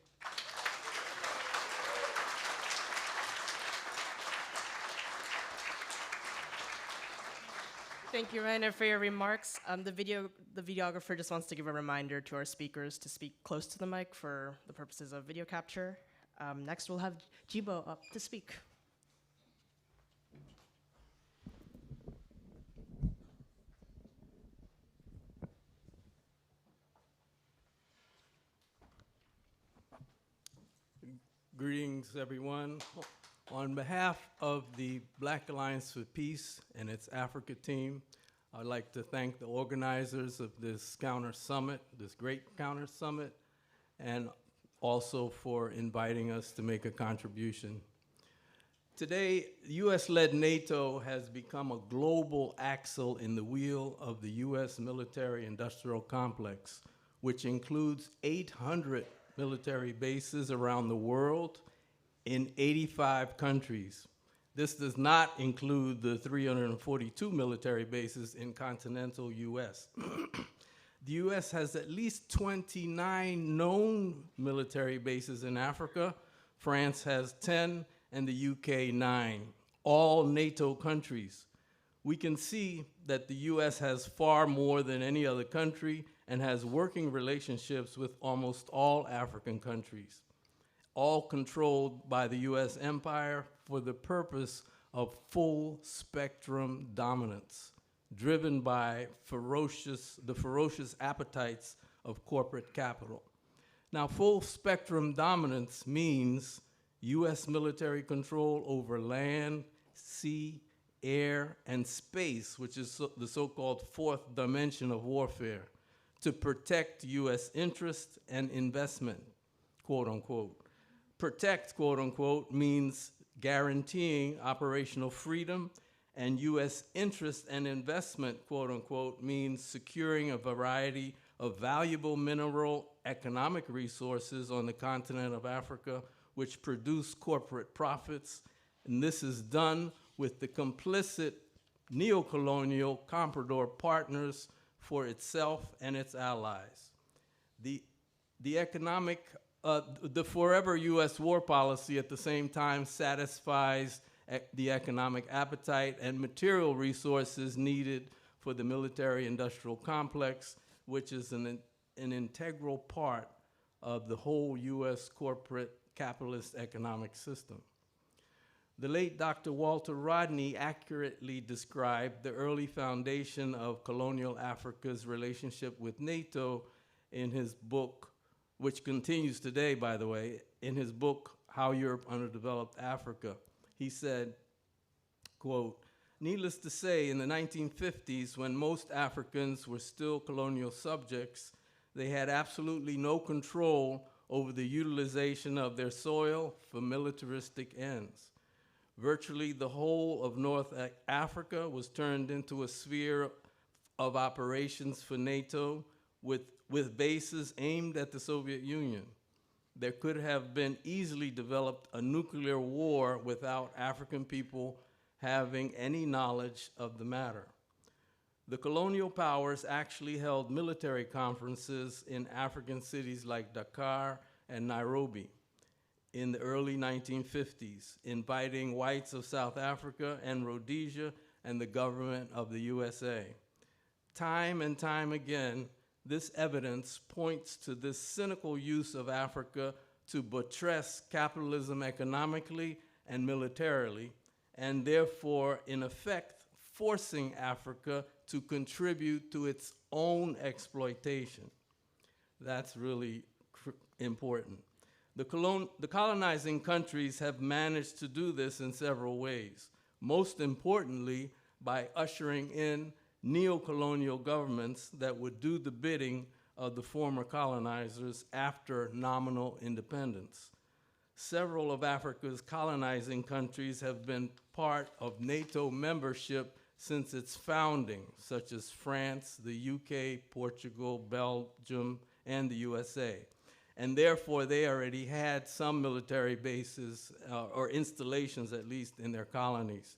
Thank you, Reiner, for your remarks. The videographer just wants to give a reminder to our speakers to speak close to the mic for the purposes of video capture. Next, we'll have Djibo up to speak. Greetings, everyone. On behalf of the Black Alliance for Peace and its Africa team, I'd like to thank the organizers of this counter summit, this great counter summit, and also for inviting us to make a contribution. Today, US-led NATO has become a global axle in the wheel of the US military-industrial complex, which includes 800 military bases around the world in 85 countries. This does not include the 342 military bases in continental US. The US has at least 29 known military bases in Africa. France has 10, and the UK 9, all NATO countries. We can see that the US has far more than any other country and has working relationships with almost all African countries, all controlled by the US empire for the purpose of full spectrum dominance, driven by the ferocious appetites of corporate capital. Now, full spectrum dominance means US military control over land, sea, air, and space, which is the so-called fourth dimension of warfare, to protect US interests and investment, quote unquote. Protect, quote unquote, means guaranteeing operational freedom, and US interest and investment, quote unquote, means securing a variety of valuable mineral economic resources on the continent of Africa, which produce corporate profits. And this is done with the complicit neocolonial comprador partners for itself and its allies. The forever US war policy at the same time satisfies the economic appetite and material resources needed for the military-industrial complex, which is an integral part of the whole US corporate capitalist economic system. The late Dr. Walter Rodney accurately described the early foundation of colonial Africa's relationship with NATO in his book, which continues today, by the way, in his book, How Europe Underdeveloped Africa. He said, quote, "Needless to say, in the 1950s, when most Africans were still colonial subjects, they had absolutely no control over the utilization of their soil for militaristic ends. Virtually the whole of North Africa was turned into a sphere of operations for NATO, with bases aimed at the Soviet Union. There could have been easily developed a nuclear war without African people having any knowledge of the matter. The colonial powers actually held military conferences in African cities like Dakar and Nairobi in the early 1950s, inviting whites of South Africa and Rhodesia and the government of the USA. Time and time again, this evidence points to this cynical use of Africa to buttress capitalism economically and militarily, and therefore, in effect, forcing Africa to contribute to its own exploitation. That's really important. The colonizing countries have managed to do this in several ways, most importantly by ushering in neo-colonial governments that would do the bidding of the former colonizers after nominal independence. Several of Africa's colonizing countries have been part of NATO membership since its founding, such as France, the UK, Portugal, Belgium, and the USA. And therefore, they already had some military bases, or installations at least, in their colonies.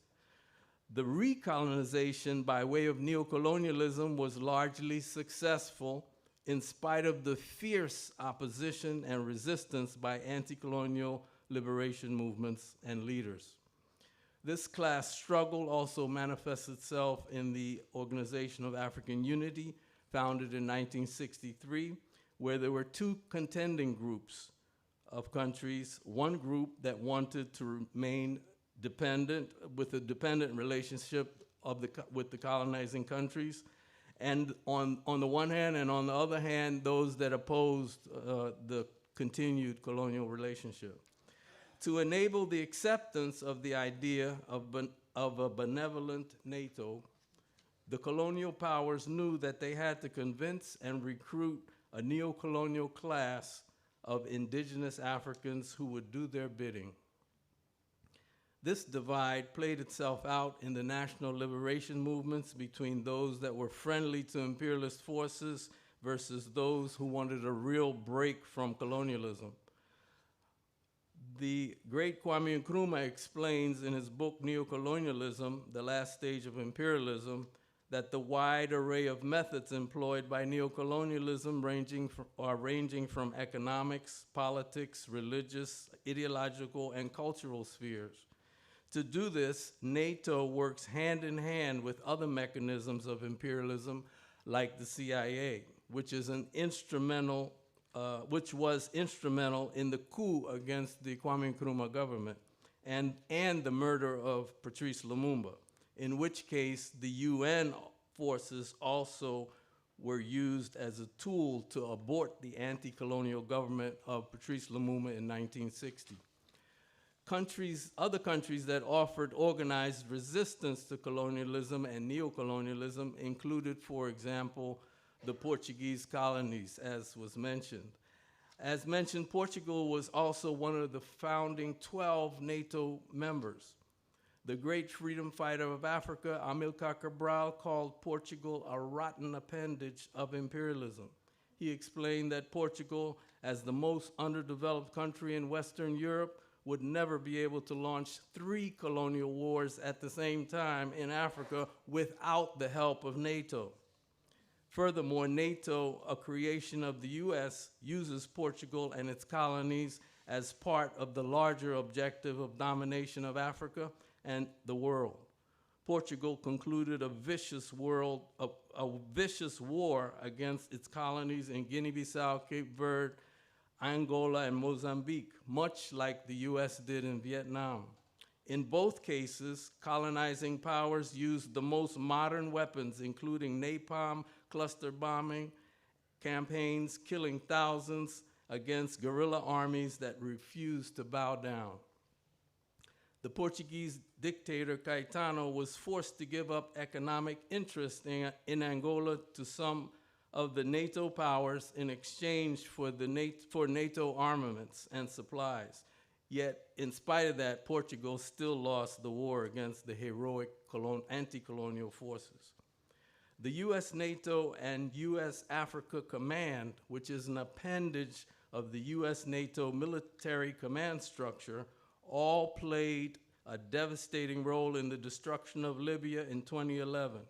The recolonization by way of neocolonialism was largely successful in spite of the fierce opposition and resistance by anti-colonial liberation movements and leaders. This class struggle also manifests itself in the Organization of African Unity, founded in 1963, where there were two contending groups of countries, one group that wanted to remain dependent, with a dependent relationship with the colonizing countries, and on the one hand, and on the other hand, those that opposed the continued colonial relationship. To enable the acceptance of the idea of a benevolent NATO, the colonial powers knew that they had to convince and recruit a neo-colonial class of indigenous Africans who would do their bidding. This divide played itself out in the national liberation movements between those that were friendly to imperialist forces versus those who wanted a real break from colonialism. The great Kwame Nkrumah explains in his book, Neocolonialism, The Last Stage of Imperialism, that the wide array of methods employed by neocolonialism ranging from economics, politics, religious, ideological, and cultural spheres. To do this, NATO works hand in hand with other mechanisms of imperialism like the CIA, which was instrumental in the coup against the Kwame Nkrumah government and the murder of Patrice Lumumba, in which case the UN forces also were used as a tool to abort the anti-colonial government of Patrice Lumumba in 1960. Other countries that offered organized resistance to colonialism and neocolonialism included, for example, the Portuguese colonies, as was mentioned. As mentioned, Portugal was also one of the founding 12 NATO members. The great freedom fighter of Africa, Amilcar Cabral, called Portugal a rotten appendage of imperialism. He explained that Portugal, as the most underdeveloped country in Western Europe, would never be able to launch 3 colonial wars at the same time in Africa without the help of NATO. Furthermore, NATO, a creation of the US, uses Portugal and its colonies as part of the larger objective of domination of Africa and the world. Portugal concluded a vicious war against its colonies in Guinea-Bissau, Cape Verde, Angola, and Mozambique, much like the US did in Vietnam. In both cases, colonizing powers used the most modern weapons, including napalm, cluster bombing campaigns, killing thousands against guerrilla armies that refused to bow down. The Portuguese dictator Caetano was forced to give up economic interest in Angola to some of the NATO powers in exchange for NATO armaments and supplies. Yet, in spite of that, Portugal still lost the war against the heroic anti-colonial forces. The U.S. NATO and U.S. Africa Command, which is an appendage of the U.S. NATO military command structure, all played a devastating role in the destruction of Libya in 2011.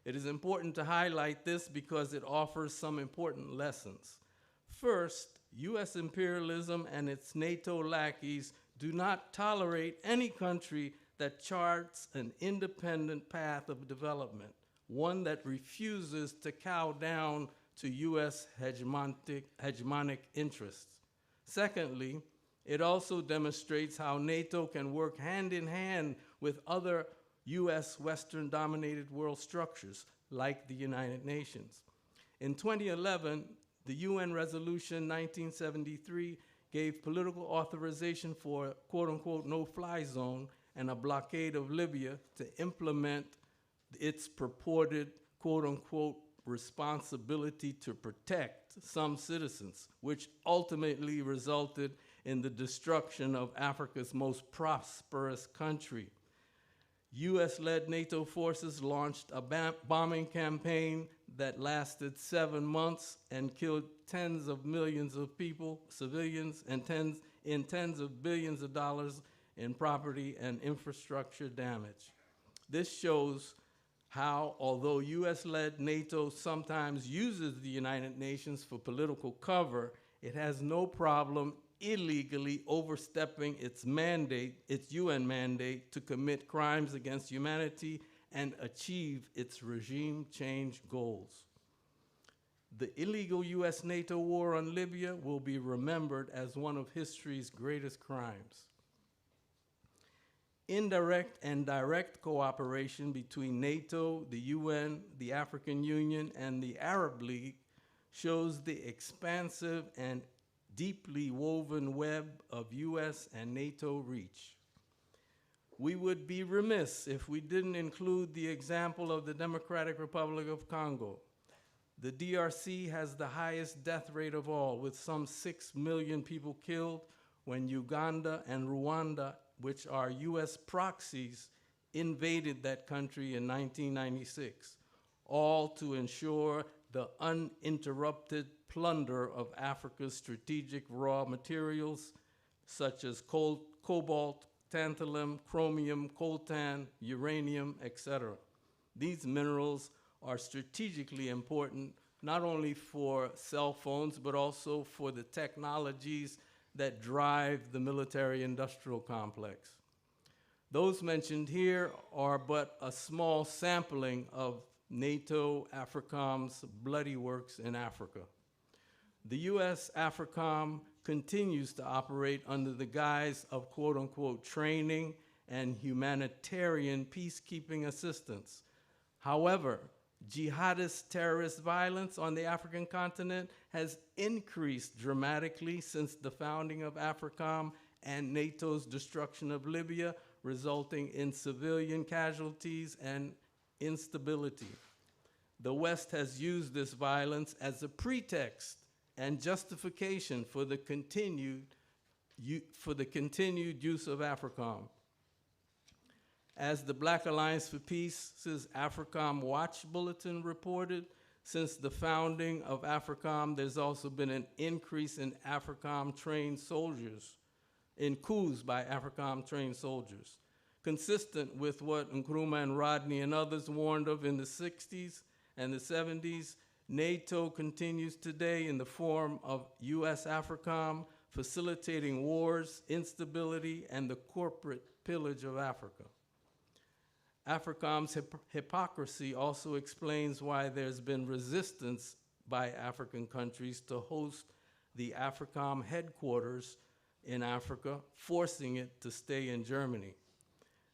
It is important to highlight this because it offers some important lessons. First, U.S. imperialism and its NATO lackeys do not tolerate any country that charts an independent path of development, one that refuses to cow down to U.S. hegemonic interests. Secondly, it also demonstrates how NATO can work hand in hand with other U.S. Western-dominated world structures, like the United Nations. In 2011, the UN Resolution 1973 gave political authorization for a quote-unquote no-fly zone and a blockade of Libya to implement its purported quote-unquote responsibility to protect some citizens, which ultimately resulted in the destruction of Africa's most prosperous country. US-led NATO forces launched a bombing campaign that lasted 7 months and killed tens of millions of people, civilians, and tens of billions of dollars in property and infrastructure damage. This shows how, although US-led NATO sometimes uses the United Nations for political cover, it has no problem illegally overstepping its mandate, its UN mandate, to commit crimes against humanity and achieve its regime change goals. The illegal US-NATO war on Libya will be remembered as one of history's greatest crimes. Indirect and direct cooperation between NATO, the UN, the African Union, and the Arab League shows the expansive and deeply woven web of US and NATO reach. We would be remiss if we didn't include the example of the Democratic Republic of Congo. The DRC has the highest death rate of all, with some 6 million people killed, when Uganda and Rwanda, which are US proxies, invaded that country in 1996, all to ensure the uninterrupted plunder of Africa's strategic raw materials, such as cobalt, tantalum, chromium, coltan, uranium, etc. These minerals are strategically important, not only for cell phones, but also for the technologies that drive the military-industrial complex. Those mentioned here are but a small sampling of NATO AFRICOM's bloody works in Africa. The US AFRICOM continues to operate under the guise of quote-unquote training and humanitarian peacekeeping assistance. However, jihadist terrorist violence on the African continent has increased dramatically since the founding of AFRICOM and NATO's destruction of Libya, resulting in civilian casualties and instability. The West has used this violence as a pretext and justification for the continued use of AFRICOM. As the Black Alliance for Peace's AFRICOM Watch Bulletin reported, since the founding of AFRICOM, there's also been an increase in AFRICOM-trained soldiers, in coups by AFRICOM-trained soldiers, consistent with what Nkrumah and Rodney and others warned of in the 60s and the 70s. NATO continues today in the form of US AFRICOM, facilitating wars, instability, and the corporate pillage of Africa. AFRICOM's hypocrisy also explains why there's been resistance by African countries to host the AFRICOM headquarters in Africa, forcing it to stay in Germany.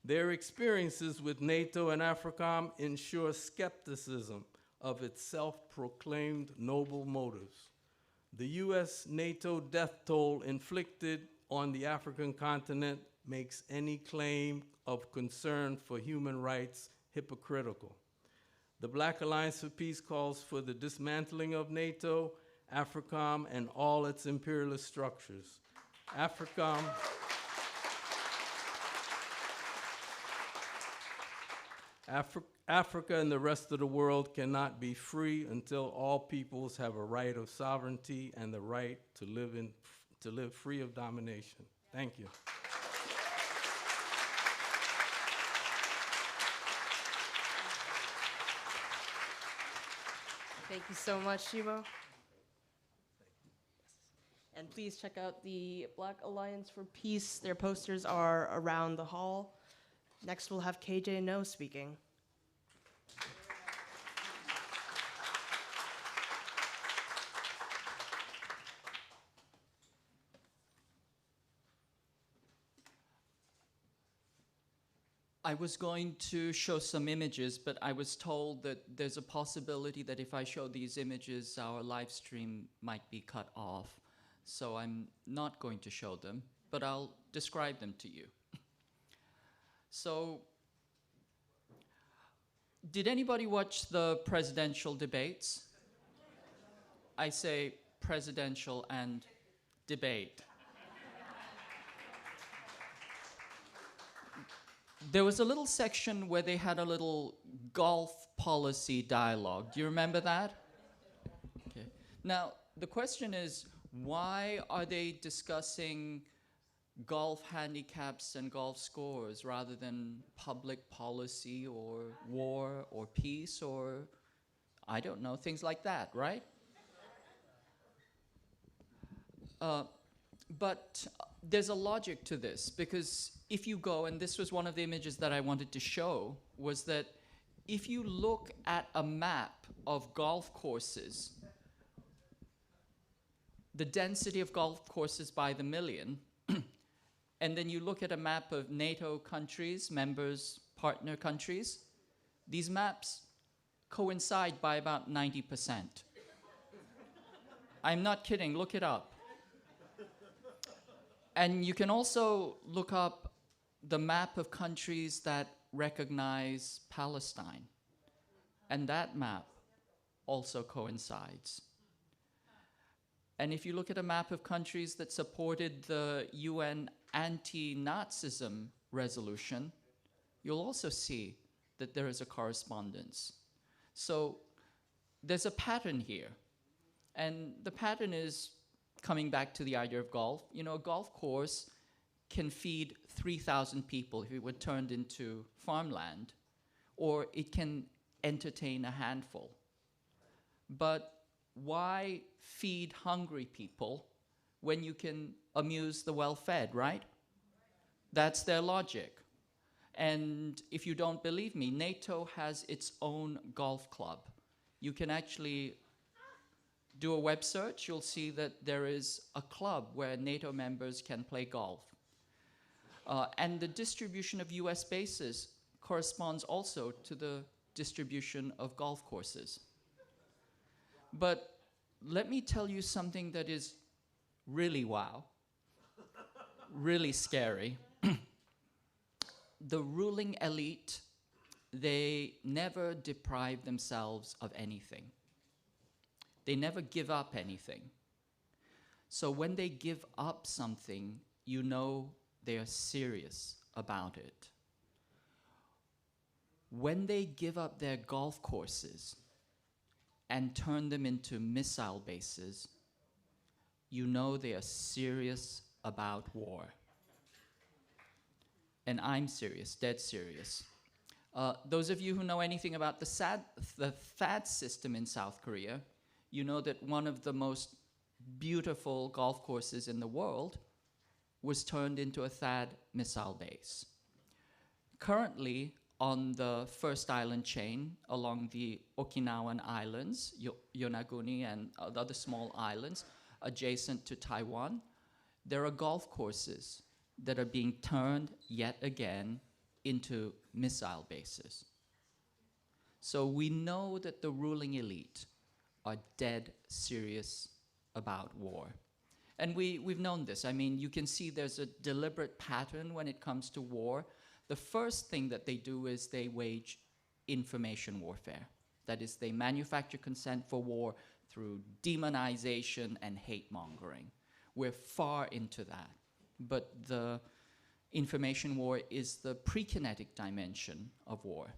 Their experiences with NATO and AFRICOM ensure skepticism of its self-proclaimed noble motives. The US-NATO death toll inflicted on the African continent makes any claim of concern for human rights hypocritical. The Black Alliance for Peace calls for the dismantling of NATO, AFRICOM, and all its imperialist structures. Africa and the rest of the world cannot be free until all peoples have a right of sovereignty and the right to live free of domination. Thank you. Thank you so much, Djibo. And please check out the Black Alliance for Peace. Their posters are around the hall. Next, we'll have KJ No speaking. I was going to show some images, but I was told that there's a possibility that if I show these images, our live stream might be cut off. So I'm not going to show them, but I'll describe them to you. So, did anybody watch the presidential debates? I say presidential and debate. There was a little section where they had a little golf policy dialogue. Do you remember that? Okay. Now, the question is, why are they discussing golf handicaps and golf scores rather than public policy or war or peace or, I don't know, things like that, right? But there's a logic to this, because if you go, and this was one of the images that I wanted to show, was that if you look at a map of golf courses, the density of golf courses by the million, and then you look at a map of NATO countries, members, partner countries, these maps coincide by about 90%. I'm not kidding, look it up. And you can also look up the map of countries that recognize Palestine. And that map also coincides. And if you look at a map of countries that supported the UN anti-Nazism resolution, you'll also see that there is a correspondence. So there's a pattern here. And the pattern is, coming back to the idea of golf, you know, a golf course can feed 3,000 people if it were turned into farmland, or it can entertain a handful. But why feed hungry people when you can amuse the well-fed, right? That's their logic. And if you don't believe me, NATO has its own golf club. You can actually do a web search, you'll see that there is a club where NATO members can play golf. And the distribution of US bases corresponds also to the distribution of golf courses. But let me tell you something that is really wow, really scary. The ruling elite, they never deprive themselves of anything. They never give up anything. So when they give up something, you know they are serious about it. When they give up their golf courses and turn them into missile bases, you know they are serious about war. And I'm serious, dead serious. Those of you who know anything about the THAAD system in South Korea, you know that one of the most beautiful golf courses in the world was turned into a THAAD missile base. Currently, on the first island chain along the Okinawan Islands, Yonaguni and other small islands adjacent to Taiwan, there are golf courses that are being turned yet again into missile bases. So we know that the ruling elite are dead serious about war. And we've known this. I mean, you can see there's a deliberate pattern when it comes to war. The first thing that they do is they wage information warfare. That is, they manufacture consent for war through demonization and hate mongering. We're far into that. But the information war is the pre-kinetic dimension of war.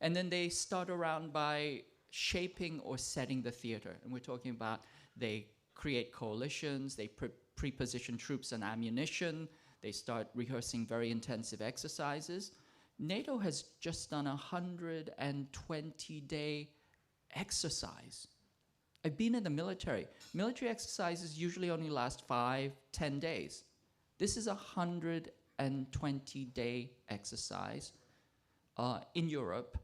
And then they start around by shaping or setting the theater. And we're talking about they create coalitions, they pre-position troops and ammunition, they start rehearsing very intensive exercises. NATO has just done a 120-day exercise. I've been in the military. Military exercises usually only last 5, 10 days. This is a 120-day exercise in Europe,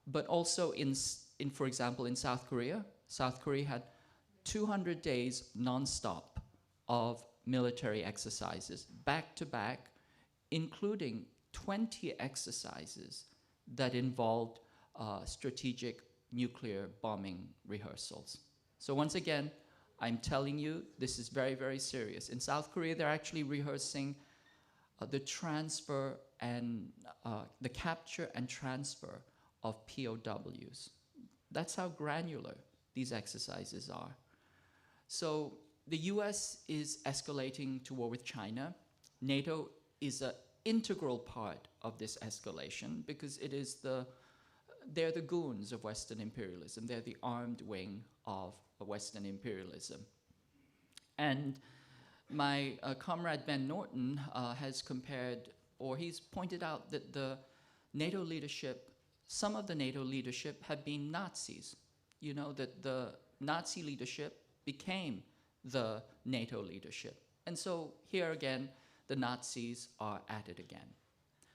but also in, for example, in South Korea. South Korea had 200 days non-stop of military exercises, back to back, including 20 exercises that involved strategic nuclear bombing rehearsals. So once again, I'm telling you, this is very, very serious. In South Korea, they're actually rehearsing the transfer and the capture and transfer of POWs. That's how granular these exercises are. So the US is escalating to war with China. NATO is an integral part of this escalation because it is they're the goons of Western imperialism. They're the armed wing of Western imperialism. And my comrade Ben Norton has compared, or he's pointed out that the NATO leadership, some of the NATO leadership have been Nazis. You know, that the Nazi leadership became the NATO leadership. And so here again, the Nazis are at it again.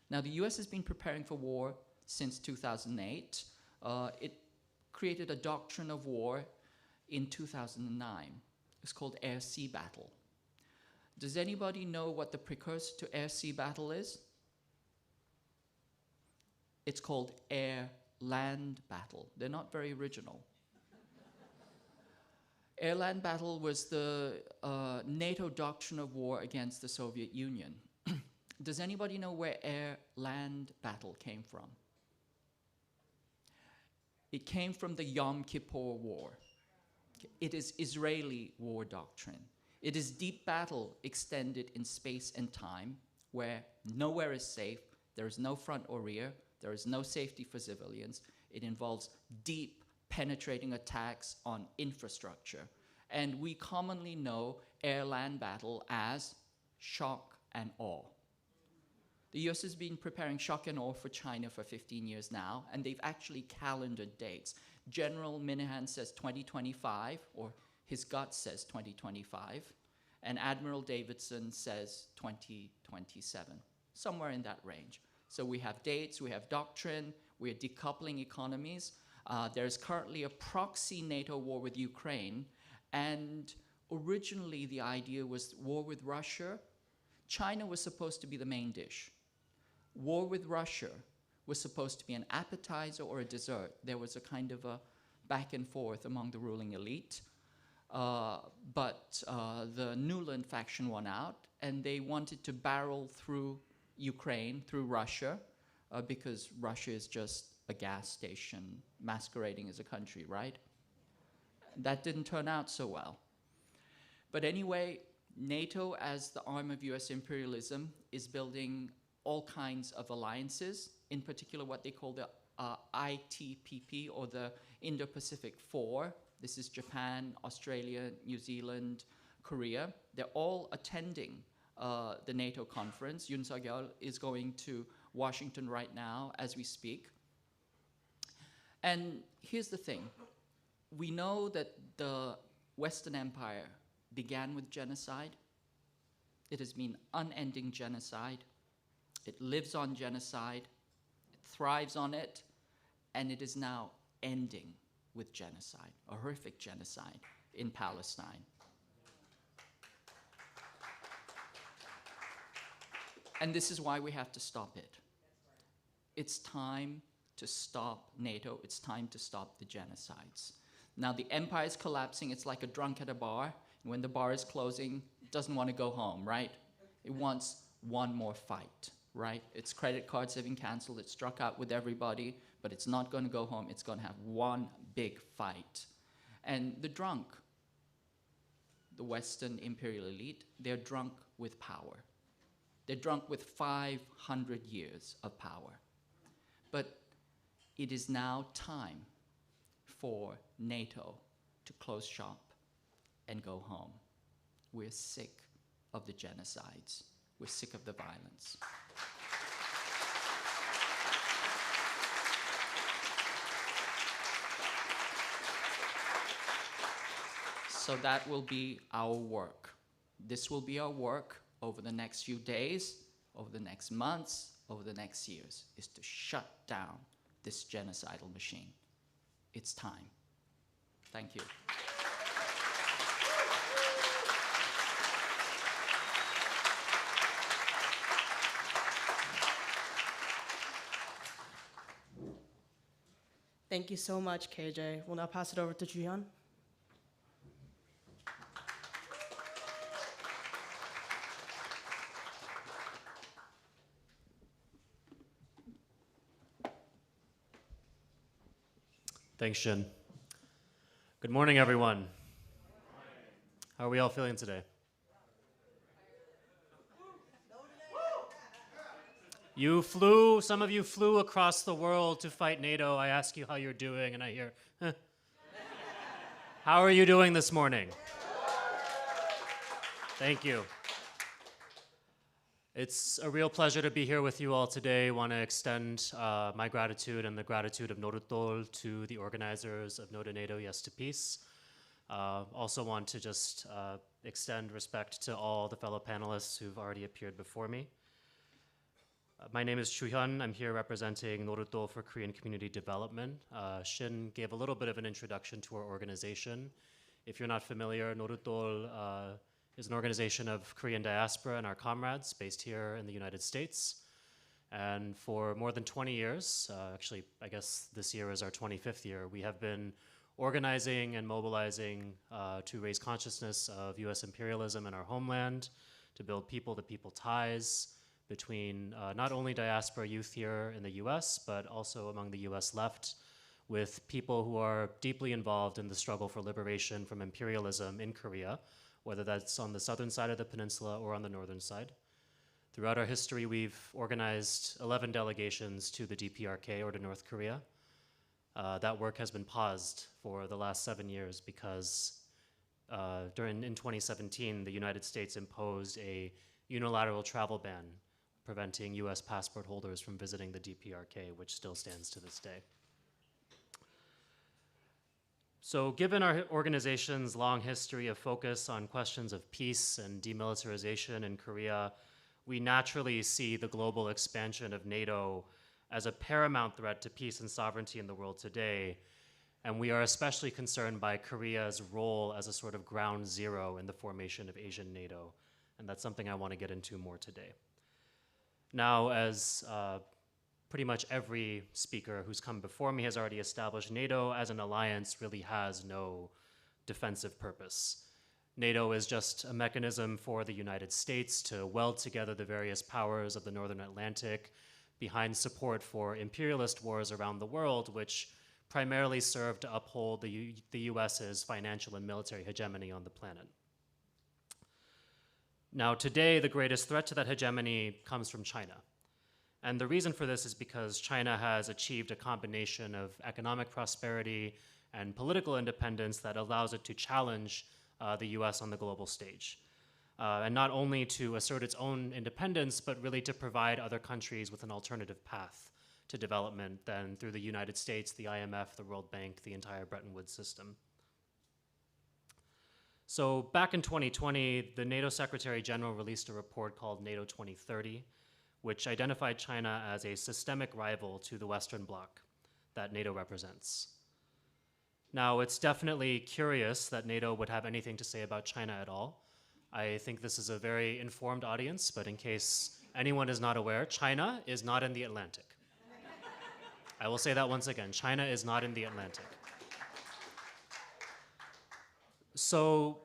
Now, the US has been preparing for war since 2008. It created a doctrine of war in 2009. It's called air-sea battle. Does anybody know what the precursor to air-sea battle is? It's called air-land battle. They're not very original. Air-land battle was the NATO doctrine of war against the Soviet Union. Does anybody know where air-land battle came from? It came from the Yom Kippur War. It is Israeli war doctrine. It is deep battle extended in space and time, where nowhere is safe, there is no front or rear, there is no safety for civilians. It involves deep, penetrating attacks on infrastructure. And we commonly know air-land battle as shock and awe. The US has been preparing shock and awe for China for 15 years now, and they've actually calendared dates. General Minahan says 2025, or his gut says 2025, and Admiral Davidson says 2027, somewhere in that range. So we have dates, we have doctrine, we are decoupling economies. There's currently a proxy NATO war with Ukraine, and originally the idea was war with Russia. China was supposed to be the main dish. War with Russia was supposed to be an appetizer or a dessert. There was a kind of a back and forth among the ruling elite. But the Nuland faction won out, and they wanted to barrel through Ukraine, through Russia, because Russia is just a gas station masquerading as a country, right? That didn't turn out so well. But anyway, NATO, as the arm of US imperialism, is building all kinds of alliances, in particular what they call the ITPP, or the Indo-Pacific Four. This is Japan, Australia, New Zealand, Korea. They're all attending the NATO conference. Yoon Suk-yeol is going to Washington right now as we speak. And here's the thing. We know that the Western Empire began with genocide. It has been unending genocide. It lives on genocide. It thrives on it. And it is now ending with genocide, a horrific genocide in Palestine. And this is why we have to stop it. It's time to stop NATO. It's time to stop the genocides. Now the empire is collapsing. It's like a drunk at a bar. And when the bar is closing, it doesn't want to go home, right? It wants one more fight, right? Its credit cards have been canceled. It's struck out with everybody, but it's not going to go home. It's going to have one big fight. And the drunk, the Western imperial elite, they're drunk with power. They're drunk with 500 years of power. But it is now time for NATO to close shop and go home. We're sick of the genocides. We're sick of the violence. So that will be our work. This will be our work over the next few days, over the next months, over the next years, is to shut down this genocidal machine. It's time. Thank you. Thank you so much, KJ. We'll now pass it over to Ju-Hyun. Thanks, Shin. Good morning, everyone. How are we all feeling today? Some of you flew across the world to fight NATO. I ask you how you're doing, and I hear, huh. How are you doing this morning? Thank you. It's a real pleasure to be here with you all today. I want to extend my gratitude and the gratitude of Norutol to the organizers of No to NATO, Yes to Peace. Also want to just extend respect to all the fellow panelists who've already appeared before me. My name is Ju-Hyun. I'm here representing Norutol for Korean Community Development. Shin gave a little bit of an introduction to our organization. If you're not familiar, Norutol is an organization of Korean diaspora and our comrades based here in the United States. And for more than 20 years, actually, I guess this year is our 25th year, we have been organizing and mobilizing to raise consciousness of US imperialism in our homeland, to build people-to-people ties between not only diaspora youth here in the US, but also among the US left, with people who are deeply involved in the struggle for liberation from imperialism in Korea, whether that's on the southern side of the peninsula or on the northern side. Throughout our history, we've organized 11 delegations to the DPRK, or to North Korea. That work has been paused for the last 7 years because in 2017, the United States imposed a unilateral travel ban preventing US passport holders from visiting the DPRK, which still stands to this day. So given our organization's long history of focus on questions of peace and demilitarization in Korea, we naturally see the global expansion of NATO as a paramount threat to peace and sovereignty in the world today. And we are especially concerned by Korea's role as a sort of ground zero in the formation of Asian NATO. And that's something I want to get into more today. Now, as pretty much every speaker who's come before me has already established, NATO as an alliance really has no defensive purpose. NATO is just a mechanism for the United States to weld together the various powers of the Northern Atlantic behind support for imperialist wars around the world, which primarily serve to uphold the US's financial and military hegemony on the planet. Now, today, the greatest threat to that hegemony comes from China. And the reason for this is because China has achieved a combination of economic prosperity and political independence that allows it to challenge the US on the global stage. And not only to assert its own independence, but really to provide other countries with an alternative path to development than through the United States, the IMF, the World Bank, the entire Bretton Woods system. So back in 2020, the NATO Secretary General released a report called NATO 2030, which identified China as a systemic rival to the Western Bloc that NATO represents. Now, it's definitely curious that NATO would have anything to say about China at all. I think this is a very informed audience, but in case anyone is not aware, China is not in the Atlantic. I will say that once again, China is not in the Atlantic. So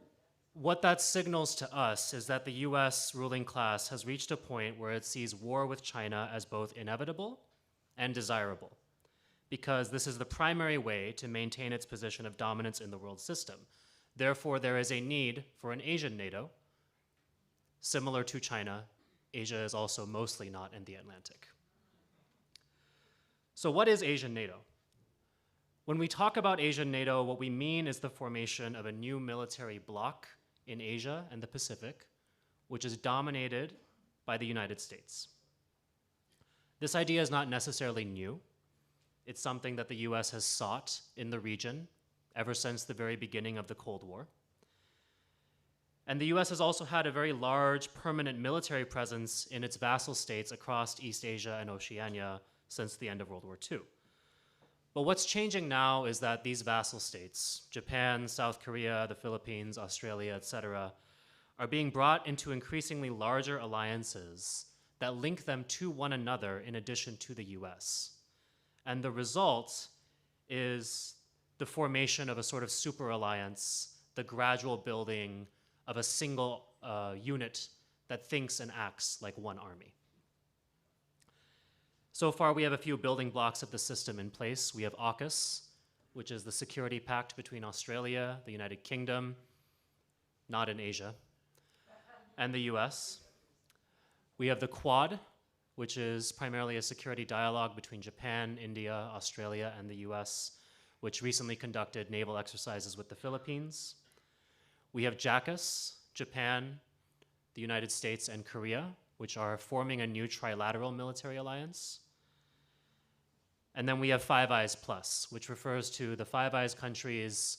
what that signals to us is that the US ruling class has reached a point where it sees war with China as both inevitable and desirable, because this is the primary way to maintain its position of dominance in the world system. Therefore, there is a need for an Asian NATO. Similar to China, Asia is also mostly not in the Atlantic. So what is Asian NATO? When we talk about Asian NATO, what we mean is the formation of a new military bloc in Asia and the Pacific, which is dominated by the United States. This idea is not necessarily new. It's something that the US has sought in the region ever since the very beginning of the Cold War. And the US has also had a very large permanent military presence in its vassal states across East Asia and Oceania since the end of World War II. But what's changing now is that these vassal states, Japan, South Korea, the Philippines, Australia, etc., are being brought into increasingly larger alliances that link them to one another in addition to the US. And the result is the formation of a sort of super alliance, the gradual building of a single unit that thinks and acts like one army. So far, we have a few building blocks of the system in place. We have AUKUS, which is the security pact between Australia, the United Kingdom, not in Asia, and the US. We have the Quad, which is primarily a security dialogue between Japan, India, Australia, and the US, which recently conducted naval exercises with the Philippines. We have JACUS, Japan, the United States, and Korea, which are forming a new trilateral military alliance. And then we have Five Eyes Plus, which refers to the Five Eyes countries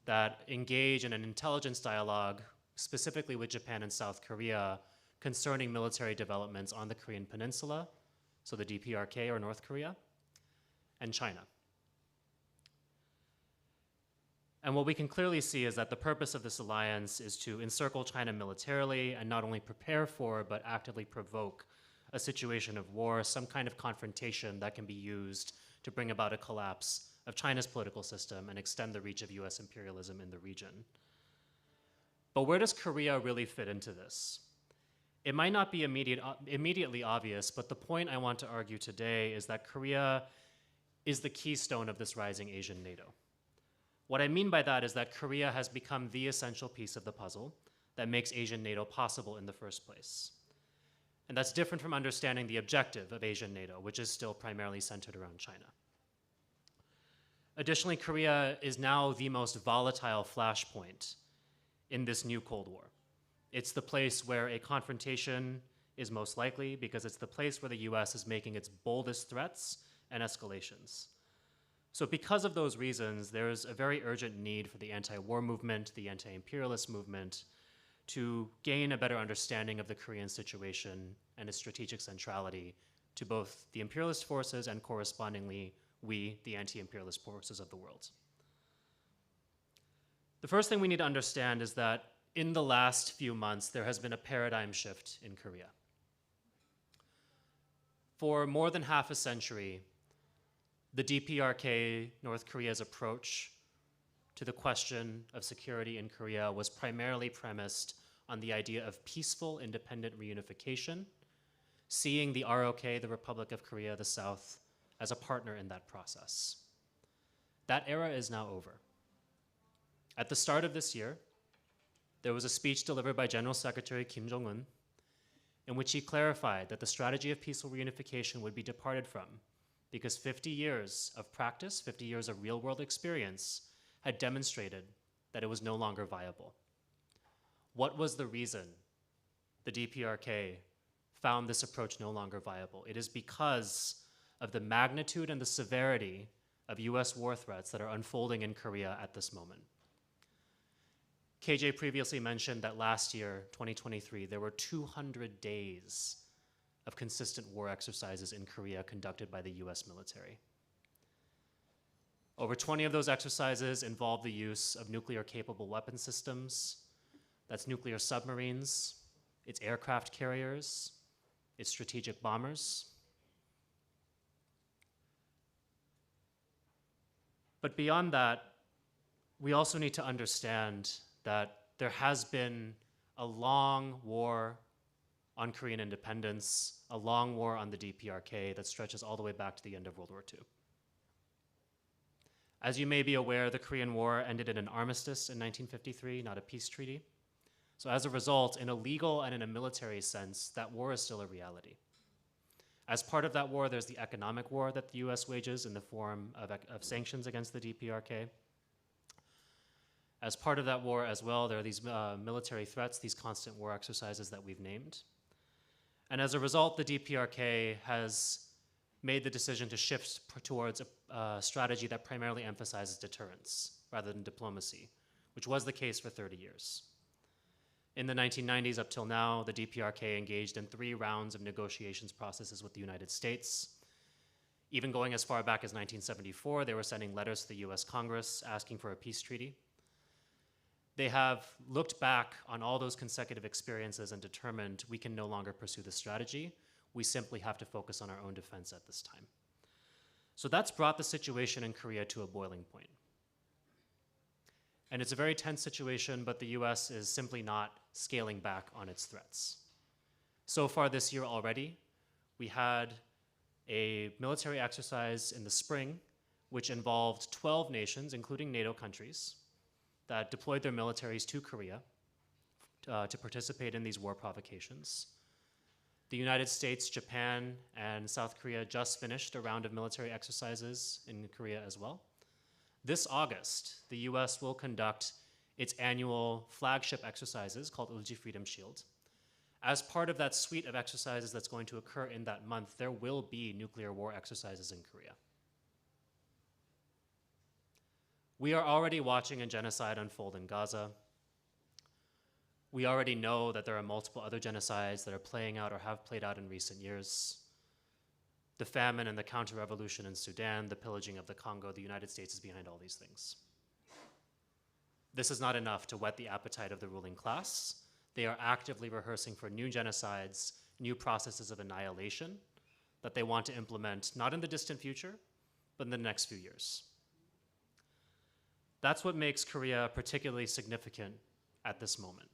that engage in an intelligence dialogue, specifically with Japan and South Korea, concerning military developments on the Korean Peninsula, so the DPRK or North Korea, and China. And what we can clearly see is that the purpose of this alliance is to encircle China militarily and not only prepare for, but actively provoke a situation of war, some kind of confrontation that can be used to bring about a collapse of China's political system and extend the reach of US imperialism in the region. But where does Korea really fit into this? It might not be immediately obvious, but the point I want to argue today is that Korea is the keystone of this rising Asian NATO. What I mean by that is that Korea has become the essential piece of the puzzle that makes Asian NATO possible in the first place. And that's different from understanding the objective of Asian NATO, which is still primarily centered around China. Additionally, Korea is now the most volatile flashpoint in this new Cold War. It's the place where a confrontation is most likely because it's the place where the US is making its boldest threats and escalations. So because of those reasons, there's a very urgent need for the anti-war movement, the anti-imperialist movement, to gain a better understanding of the Korean situation and its strategic centrality to both the imperialist forces and correspondingly we, the anti-imperialist forces of the world. The first thing we need to understand is that in the last few months, there has been a paradigm shift in Korea. For more than half a century, the DPRK, North Korea's approach to the question of security in Korea was primarily premised on the idea of peaceful, independent reunification, seeing the ROK, the Republic of Korea, the South, as a partner in that process. That era is now over. At the start of this year, there was a speech delivered by General Secretary Kim Jong-un in which he clarified that the strategy of peaceful reunification would be departed from because 50 years of practice, 50 years of real-world experience had demonstrated that it was no longer viable. What was the reason the DPRK found this approach no longer viable? It is because of the magnitude and the severity of US war threats that are unfolding in Korea at this moment. KJ previously mentioned that last year, 2023, there were 200 days of consistent war exercises in Korea conducted by the US military. Over 20 of those exercises involved the use of nuclear-capable weapon systems. That's nuclear submarines, its aircraft carriers, its strategic bombers. But beyond that, we also need to understand that there has been a long war on Korean independence, a long war on the DPRK that stretches all the way back to the end of World War II. As you may be aware, the Korean War ended in an armistice in 1953, not a peace treaty. So as a result, in a legal and in a military sense, that war is still a reality. As part of that war, there's the economic war that the US wages in the form of sanctions against the DPRK. As part of that war as well, there are these military threats, these constant war exercises that we've named. And as a result, the DPRK has made the decision to shift towards a strategy that primarily emphasizes deterrence rather than diplomacy, which was the case for 30 years. In the 1990s up till now, the DPRK engaged in 3 rounds of negotiations processes with the United States. Even going as far back as 1974, they were sending letters to the US Congress asking for a peace treaty. They have looked back on all those consecutive experiences and determined we can no longer pursue this strategy. We simply have to focus on our own defense at this time. So that's brought the situation in Korea to a boiling point. And it's a very tense situation, but the US is simply not scaling back on its threats. So far this year already, we had a military exercise in the spring, which involved 12 nations, including NATO countries, that deployed their militaries to Korea to participate in these war provocations. The United States, Japan, and South Korea just finished a round of military exercises in Korea as well. This August, the US will conduct its annual flagship exercises called Ulji Freedom Shield. As part of that suite of exercises that's going to occur in that month, there will be nuclear war exercises in Korea. We are already watching a genocide unfold in Gaza. We already know that there are multiple other genocides that are playing out or have played out in recent years. The famine and the counter-revolution in Sudan, the pillaging of the Congo, the United States is behind all these things. This is not enough to whet the appetite of the ruling class. They are actively rehearsing for new genocides, new processes of annihilation that they want to implement, not in the distant future, but in the next few years. That's what makes Korea particularly significant at this moment,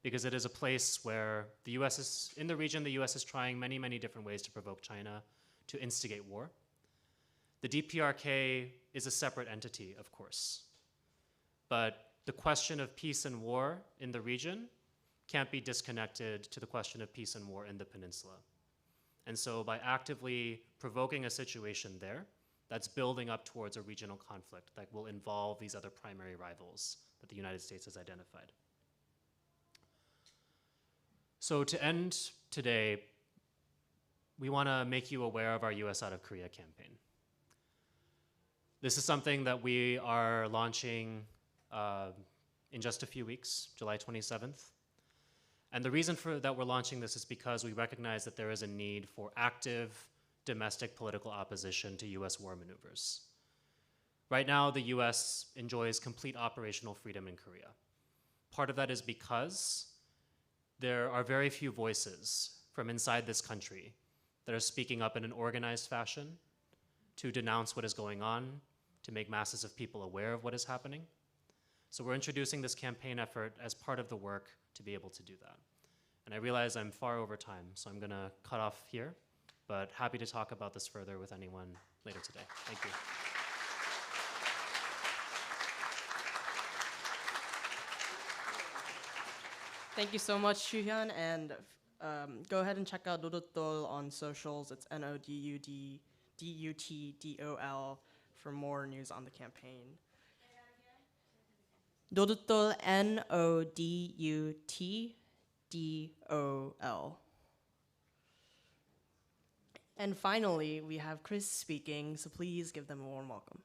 because it is a place where the US is, in the region, the US is trying many, many different ways to provoke China to instigate war. The DPRK is a separate entity, of course, but the question of peace and war in the region can't be disconnected to the question of peace and war in the peninsula. And so by actively provoking a situation there, that's building up towards a regional conflict that will involve these other primary rivals that the United States has identified. So to end today, we want to make you aware of our US Out of Korea campaign. This is something that we are launching in just a few weeks, July 27th. And the reason that we're launching this is because we recognize that there is a need for active domestic political opposition to US war maneuvers. Right now, the US enjoys complete operational freedom in Korea. Part of that is because there are very few voices from inside this country that are speaking up in an organized fashion to denounce what is going on, to make masses of people aware of what is happening. So we're introducing this campaign effort as part of the work to be able to do that. And I realize I'm far over time, so I'm gonna cut off here, but happy to talk about this further with anyone later today. Thank you. Thank you so much, Ju-Hyun, and go ahead and check out Nodutdol on socials. It's Nodutdol for more news on the campaign. Nodutdol, Nodutdol. And finally, we have Krys speaking, so please give them a warm welcome.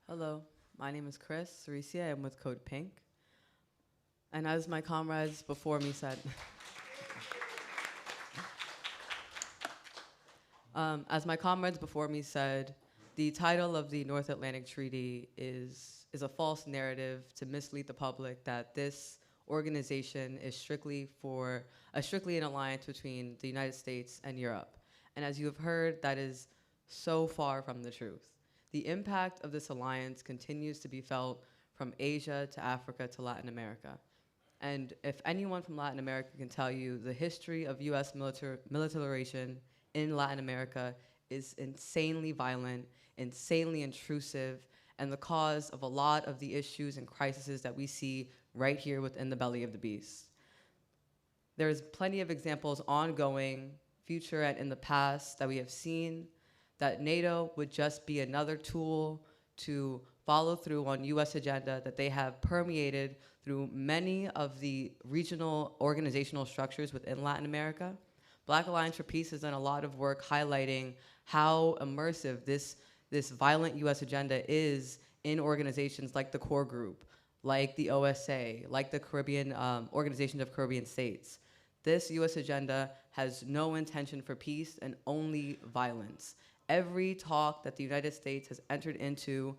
Hello, my name is Krys, Cerisier. I'm with Code Pink. And as my comrades before me said, the title of the North Atlantic Treaty is a false narrative to mislead the public that this organization is strictly an alliance between the United States and Europe. And as you have heard, that is so far from the truth. The impact of this alliance continues to be felt from Asia to Africa to Latin America. And if anyone from Latin America can tell you the history of US militarization in Latin America is insanely violent, insanely intrusive, and the cause of a lot of the issues and crises that we see right here within the belly of the beast. There's plenty of examples ongoing, future and in the past, that we have seen that NATO would just be another tool to follow through on US agenda that they have permeated through many of the regional organizational structures within Latin America. Black Alliance for Peace has done a lot of work highlighting how immersive this violent US agenda is in organizations like the Core Group, like the OSA, like the Caribbean Organization of Caribbean States. This US agenda has no intention for peace and only violence. Every talk that the United States has entered into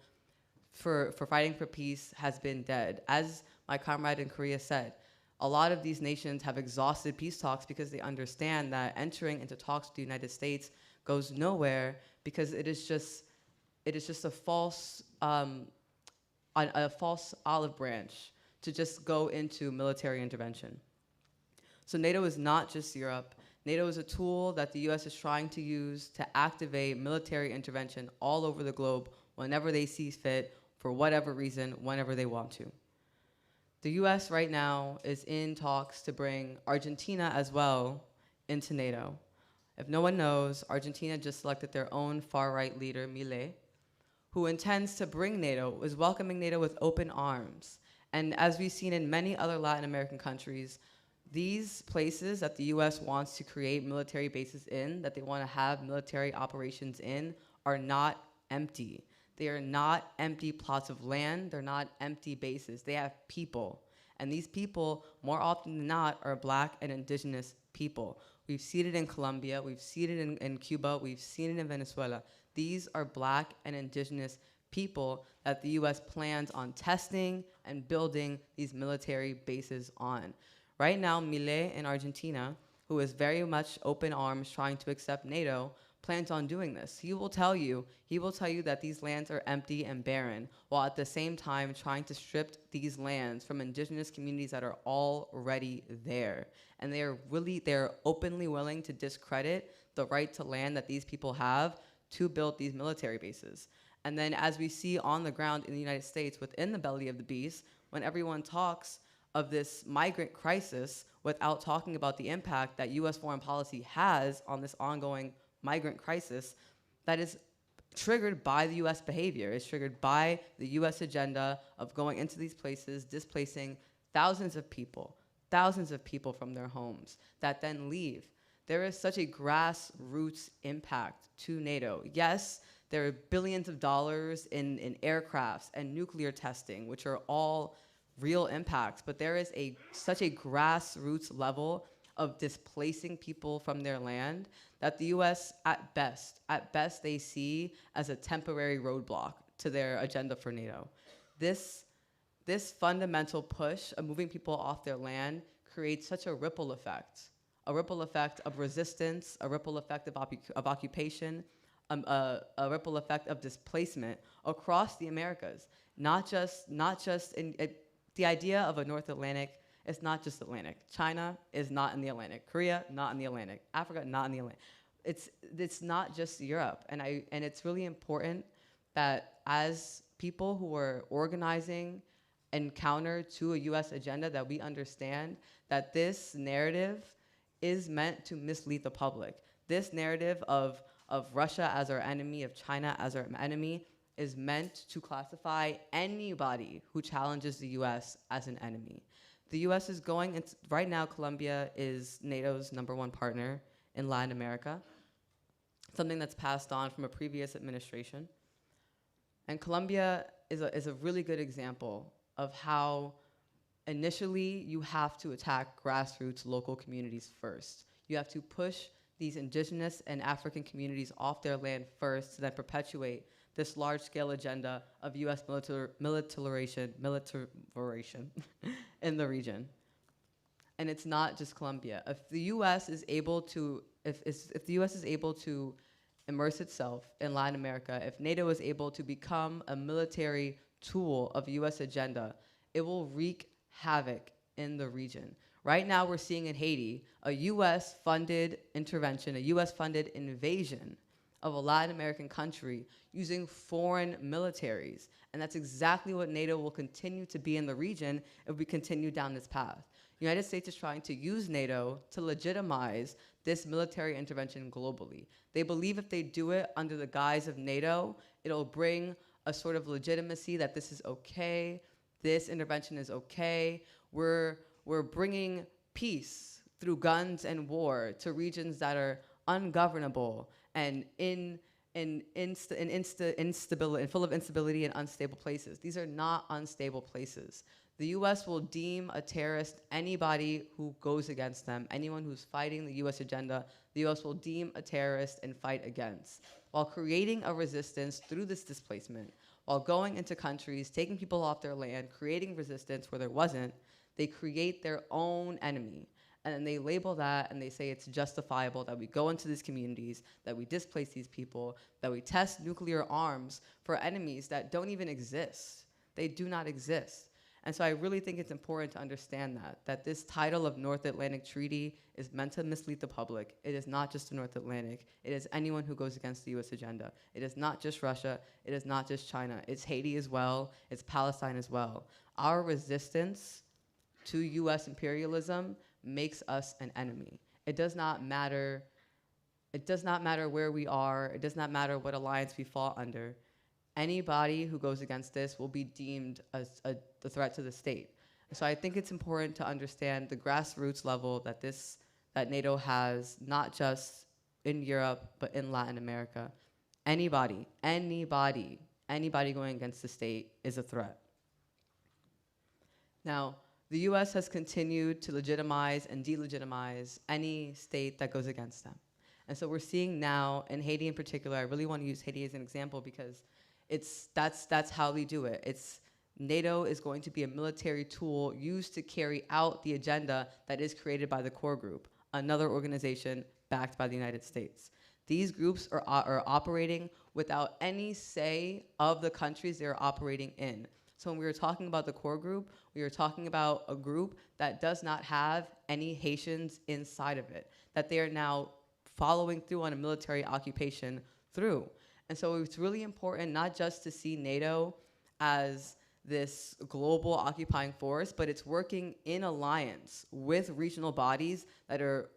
for fighting for peace has been dead. As my comrade in Korea said, a lot of these nations have exhausted peace talks because they understand that entering into talks with the United States goes nowhere, because it is just a false olive branch to just go into military intervention. So NATO is not just Europe. NATO is a tool that the US is trying to use to activate military intervention all over the globe whenever they see fit, for whatever reason, whenever they want to. The US right now is in talks to bring Argentina as well into NATO. If no one knows, Argentina just selected their own far-right leader, Milei, who intends to bring NATO, is welcoming NATO with open arms. And as we've seen in many other Latin American countries, these places that the US wants to create military bases in, that they want to have military operations in, are not empty. They are not empty plots of land. They're not empty bases. They have people. And these people, more often than not, are Black and indigenous people. We've seen it in Colombia. We've seen it in Cuba. We've seen it in Venezuela. These are Black and indigenous people that the US plans on testing and building these military bases on. Right now, Milei in Argentina, who is very much open arms trying to accept NATO, plans on doing this. He will tell you that these lands are empty and barren, while at the same time trying to strip these lands from indigenous communities that are already there. And they're openly willing to discredit the right to land that these people have to build these military bases. And then as we see on the ground in the United States within the belly of the beast, when everyone talks of this migrant crisis without talking about the impact that US foreign policy has on this ongoing migrant crisis, that is triggered by the US behavior. It's triggered by the US agenda of going into these places, displacing thousands of people from their homes that then leave. There is such a grassroots impact to NATO. Yes, there are billions of dollars in aircrafts and nuclear testing, which are all real impacts, but there is such a grassroots level of displacing people from their land that the US, at best they see as a temporary roadblock to their agenda for NATO. This fundamental push of moving people off their land creates such a ripple effect of resistance, a ripple effect of occupation, a ripple effect of displacement across the Americas. Not just in the idea of a North Atlantic. It's not just Atlantic. China is not in the Atlantic. Korea, not in the Atlantic. Africa, not in the Atlantic. It's not just Europe. And it's really important that as people who are organizing and counter to a US agenda, that we understand that this narrative is meant to mislead the public. This narrative of Russia as our enemy, of China as our enemy, is meant to classify anybody who challenges the US as an enemy. The US is going, right now Colombia is NATO's #1 partner in Latin America, something that's passed on from a previous administration. And Colombia is a really good example of how initially you have to attack grassroots local communities first. You have to push these indigenous and African communities off their land first to then perpetuate this large-scale agenda of US militarization in the region. And it's not just Colombia. If the US is able to, if the US is able to immerse itself in Latin America, if NATO is able to become a military tool of US agenda, it will wreak havoc in the region. Right now we're seeing in Haiti a US-funded intervention, a US-funded invasion of a Latin American country using foreign militaries. And that's exactly what NATO will continue to be in the region if we continue down this path. The United States is trying to use NATO to legitimize this military intervention globally. They believe if they do it under the guise of NATO, it'll bring a sort of legitimacy that this is okay, this intervention is okay. We're bringing peace through guns and war to regions that are ungovernable and instability, and full of instability and unstable places. These are not unstable places. The US will deem a terrorist anybody who goes against them, anyone who's fighting the US agenda, the US will deem a terrorist and fight against, while creating a resistance through this displacement, while going into countries, taking people off their land, creating resistance where there wasn't. They create their own enemy. And then they label that and they say it's justifiable that we go into these communities, that we displace these people, that we test nuclear arms for enemies that don't even exist. They do not exist. And so I really think it's important to understand that this title of North Atlantic Treaty is meant to mislead the public. It is not just the North Atlantic. It is anyone who goes against the US agenda. It is not just Russia. It is not just China. It's Haiti as well. It's Palestine as well. Our resistance to US imperialism makes us an enemy. It does not matter. It does not matter where we are. It does not matter what alliance we fall under. Anybody who goes against this will be deemed as a threat to the state. So I think it's important to understand the grassroots level that NATO has, not just in Europe, but in Latin America. Anybody going against the state is a threat. Now, the US has continued to legitimize and delegitimize any state that goes against them. And so we're seeing now, in Haiti in particular, I really want to use Haiti as an example because that's how they do it. NATO is going to be a military tool used to carry out the agenda that is created by the core group, another organization backed by the United States. These groups are operating without any say of the countries they're operating in. So when we were talking about the core group, we were talking about a group that does not have any Haitians inside of it, that they are now following through on a military occupation through. And so it's really important not just to see NATO as this global occupying force, but it's working in alliance with regional bodies that are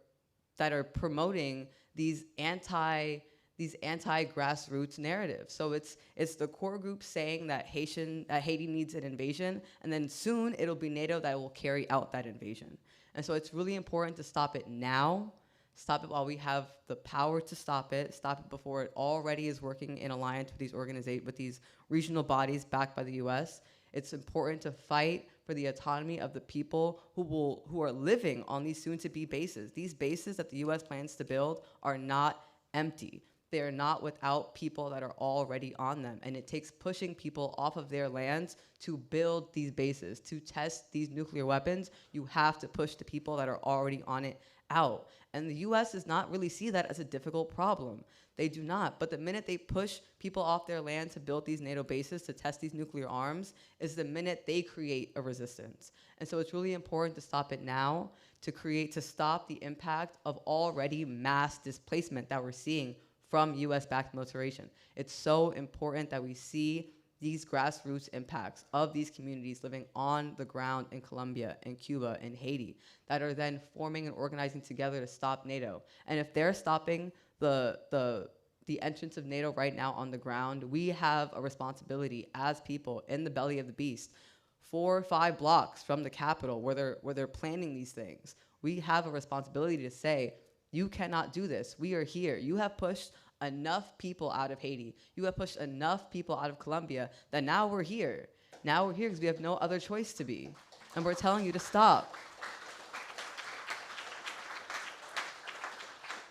promoting these anti-grassroots narratives. So it's the core group saying that Haiti needs an invasion, and then soon it'll be NATO that will carry out that invasion. And so it's really important to stop it now, stop it while we have the power to stop it before it already is working in alliance with these regional bodies backed by the US. It's important to fight for the autonomy of the people who are living on these soon-to-be bases. These bases that the US plans to build are not empty. They are not without people that are already on them. And it takes pushing people off of their lands to build these bases, to test these nuclear weapons. You have to push the people that are already on it out. And the US does not really see that as a difficult problem. They do not. But the minute they push people off their land to build these NATO bases, to test these nuclear arms, is the minute they create a resistance. And so it's really important to stop it now, to stop the impact of already mass displacement that we're seeing from US-backed militarization. It's so important that we see these grassroots impacts of these communities living on the ground in Colombia, in Cuba, in Haiti, that are then forming and organizing together to stop NATO. And if they're stopping the entrance of NATO right now on the ground, we have a responsibility as people in the belly of the beast, 4 or 5 blocks from the Capitol where they're planning these things. We have a responsibility to say, you cannot do this. We are here. You have pushed enough people out of Haiti. You have pushed enough people out of Colombia that now we're here. Now we're here because we have no other choice to be. And we're telling you to stop.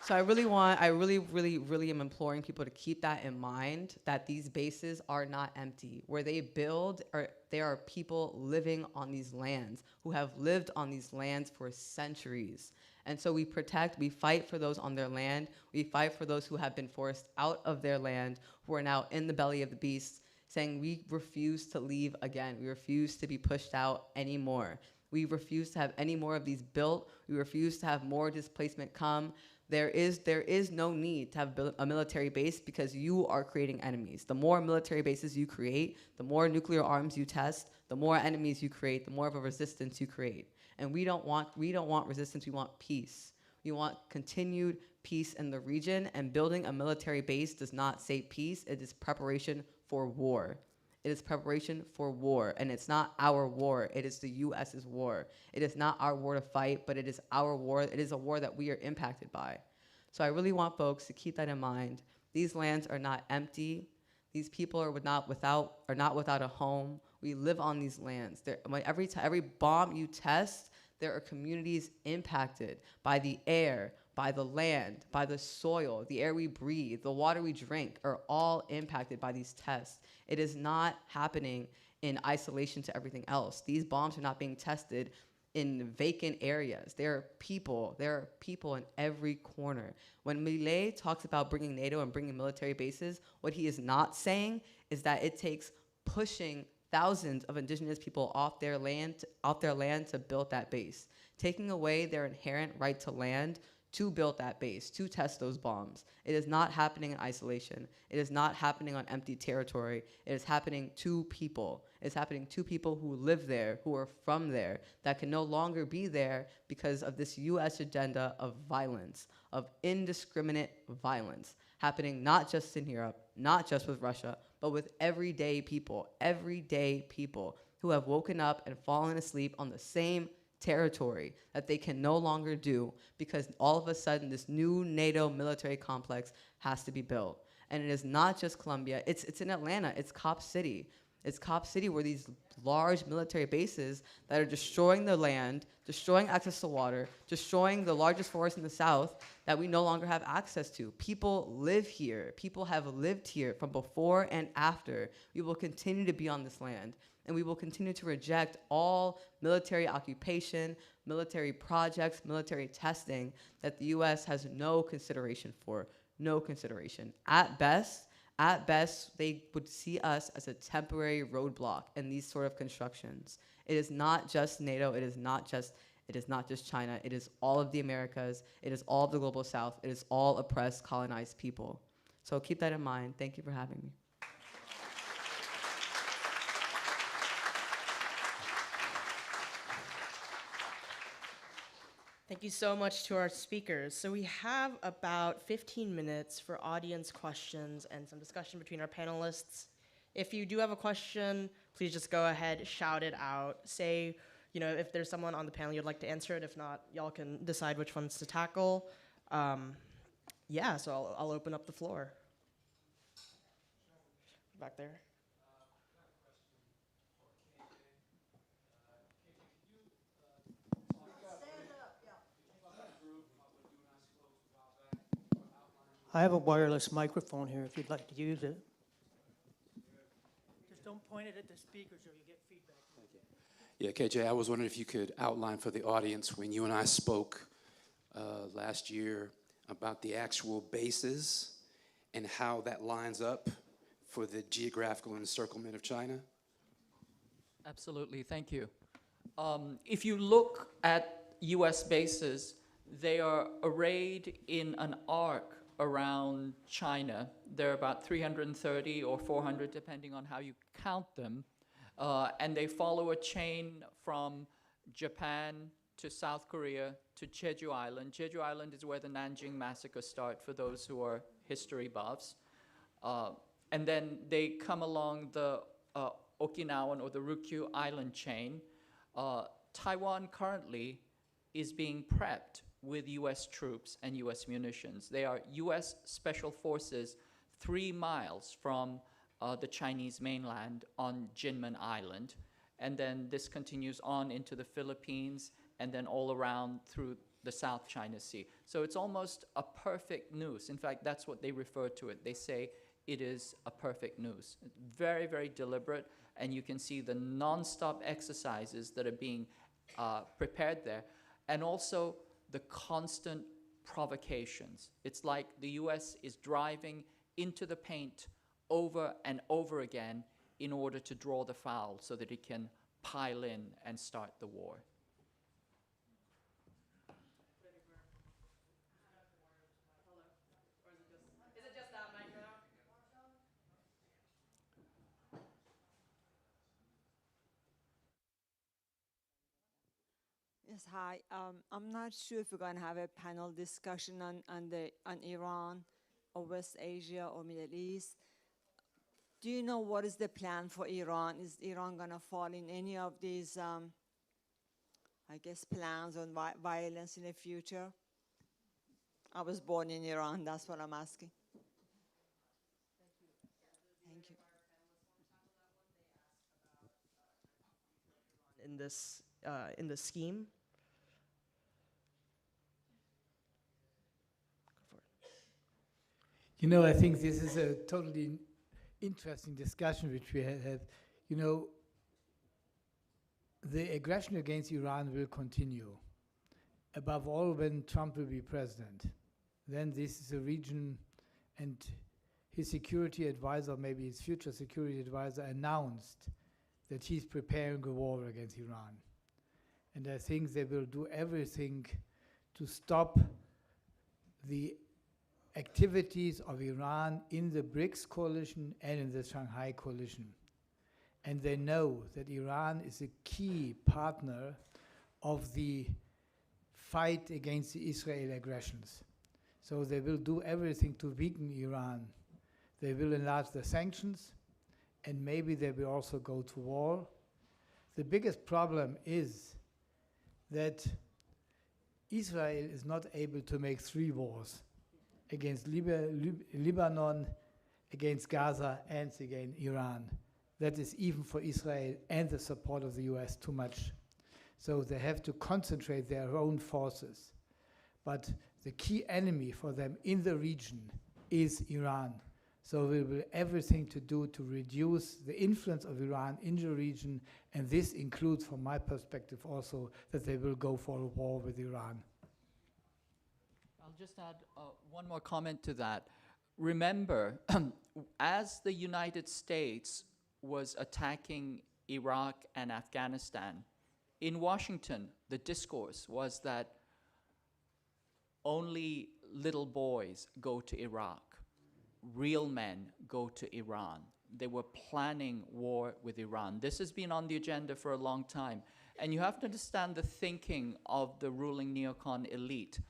So I really am imploring people to keep that in mind, that these bases are not empty. Where they build, there are people living on these lands who have lived on these lands for centuries. And so we fight for those on their land. We fight for those who have been forced out of their land, who are now in the belly of the beast, saying we refuse to leave again. We refuse to be pushed out anymore. We refuse to have any more of these built. We refuse to have more displacement come. There is no need to have a military base because you are creating enemies. The more military bases you create, the more nuclear arms you test, the more enemies you create, the more of a resistance you create. And we don't want resistance, we want peace. We want continued peace in the region, and building a military base does not say peace, it is preparation for war. It is preparation for war, and it's not our war, it is the US's war. It is not our war to fight, but it is our war. It is a war that we are impacted by. So I really want folks to keep that in mind. These lands are not empty. These people are not without a home. We live on these lands. Every bomb you test, there are communities impacted by the air, by the land, by the soil, the air we breathe, the water we drink are all impacted by these tests. It is not happening in isolation to everything else. These bombs are not being tested in vacant areas. There are people in every corner. When Milei talks about bringing NATO and bringing military bases, what he is not saying is that it takes pushing thousands of indigenous people off their land to build that base, taking away their inherent right to land to build that base, to test those bombs. It is not happening in isolation. It is not happening on empty territory. It is happening to people. It's happening to people who live there, who are from there, that can no longer be there because of this US agenda of violence, of indiscriminate violence, happening not just in Europe, not just with Russia, but with everyday people who have woken up and fallen asleep on the same territory that they can no longer do because all of a sudden this new NATO military complex has to be built. And it is not just Colombia, it's in Atlanta, it's Cop City. It's Cop City where these large military bases that are destroying the land, destroying access to water, destroying the largest forest in the South that we no longer have access to. People live here. People have lived here from before and after. We will continue to be on this land, and we will continue to reject all military occupation, military projects, military testing that the US has no consideration for, no consideration. At best, they would see us as a temporary roadblock in these sort of constructions. It is not just NATO, it is not just China, it is all of the Americas, it is all of the global South, it is all oppressed, colonized people. So keep that in mind. Thank you for having me. Thank you so much to our speakers. So we have about 15 minutes for audience questions and some discussion between our panelists. If you do have a question, please just go ahead, shout it out. Say, if there's someone on the panel you'd like to answer it. If not, y'all can decide which ones to tackle. So I'll open up the floor. Back there. I have a wireless microphone here if you'd like to use it. Just don't point it at the speakers or you get feedback. Yeah, KJ, I was wondering if you could outline for the audience when you and I spoke last year about the actual bases and how that lines up for the geographical encirclement of China. Absolutely, thank you. If you look at US bases, they are arrayed in an arc around China. They're about 330 or 400, depending on how you count them. And they follow a chain from Japan to South Korea to Jeju Island. Jeju Island is where the Nanjing massacre started, for those who are history buffs. And then they come along the Okinawan or the Ryukyu Island chain. Taiwan currently is being prepped with US troops and US munitions. They are US Special Forces 3 miles from the Chinese mainland on Jinmen Island. And then this continues on into the Philippines and then all around through the South China Sea. So it's almost a perfect noose. In fact, that's what they refer to it. They say it is a perfect noose. Very, very deliberate, and you can see the nonstop exercises that are being prepared there. And also the constant provocations. It's like the US is driving into the paint over and over again in order to draw the foul so that it can pile in and start the war. Yes, hi. I'm not sure if we're going to have a panel discussion on Iran or West Asia or Middle East. Do you know what is the plan for Iran? Is Iran going to fall in any of these, I guess, plans on violence in the future? I was born in Iran. That's what I'm asking. Thank you. In this scheme. You know, I think this is a totally interesting discussion which we had. You know, the aggression against Iran will continue, above all when Trump will be president. Then this is a region, and his security advisor, maybe his future security advisor, announced that he's preparing a war against Iran. And I think they will do everything to stop the activities of Iran in the BRICS coalition and in the Shanghai coalition. And they know that Iran is a key partner of the fight against the Israeli aggressions. So they will do everything to weaken Iran. They will enlarge the sanctions, and maybe they will also go to war. The biggest problem is that Israel is not able to make 3 wars against Lebanon, against Gaza, and against Iran. That is even for Israel and the support of the US too much. So they have to concentrate their own forces. But the key enemy for them in the region is Iran. So we will everything to do to reduce the influence of Iran in the region, and this includes, from my perspective also, that they will go for a war with Iran. I'll just add one more comment to that. Remember, as the United States was attacking Iraq and Afghanistan, in Washington, the discourse was that only little boys go to Iraq. Real men go to Iran. They were planning war with Iran. This has been on the agenda for a long time. And you have to understand the thinking of the ruling neocon elite.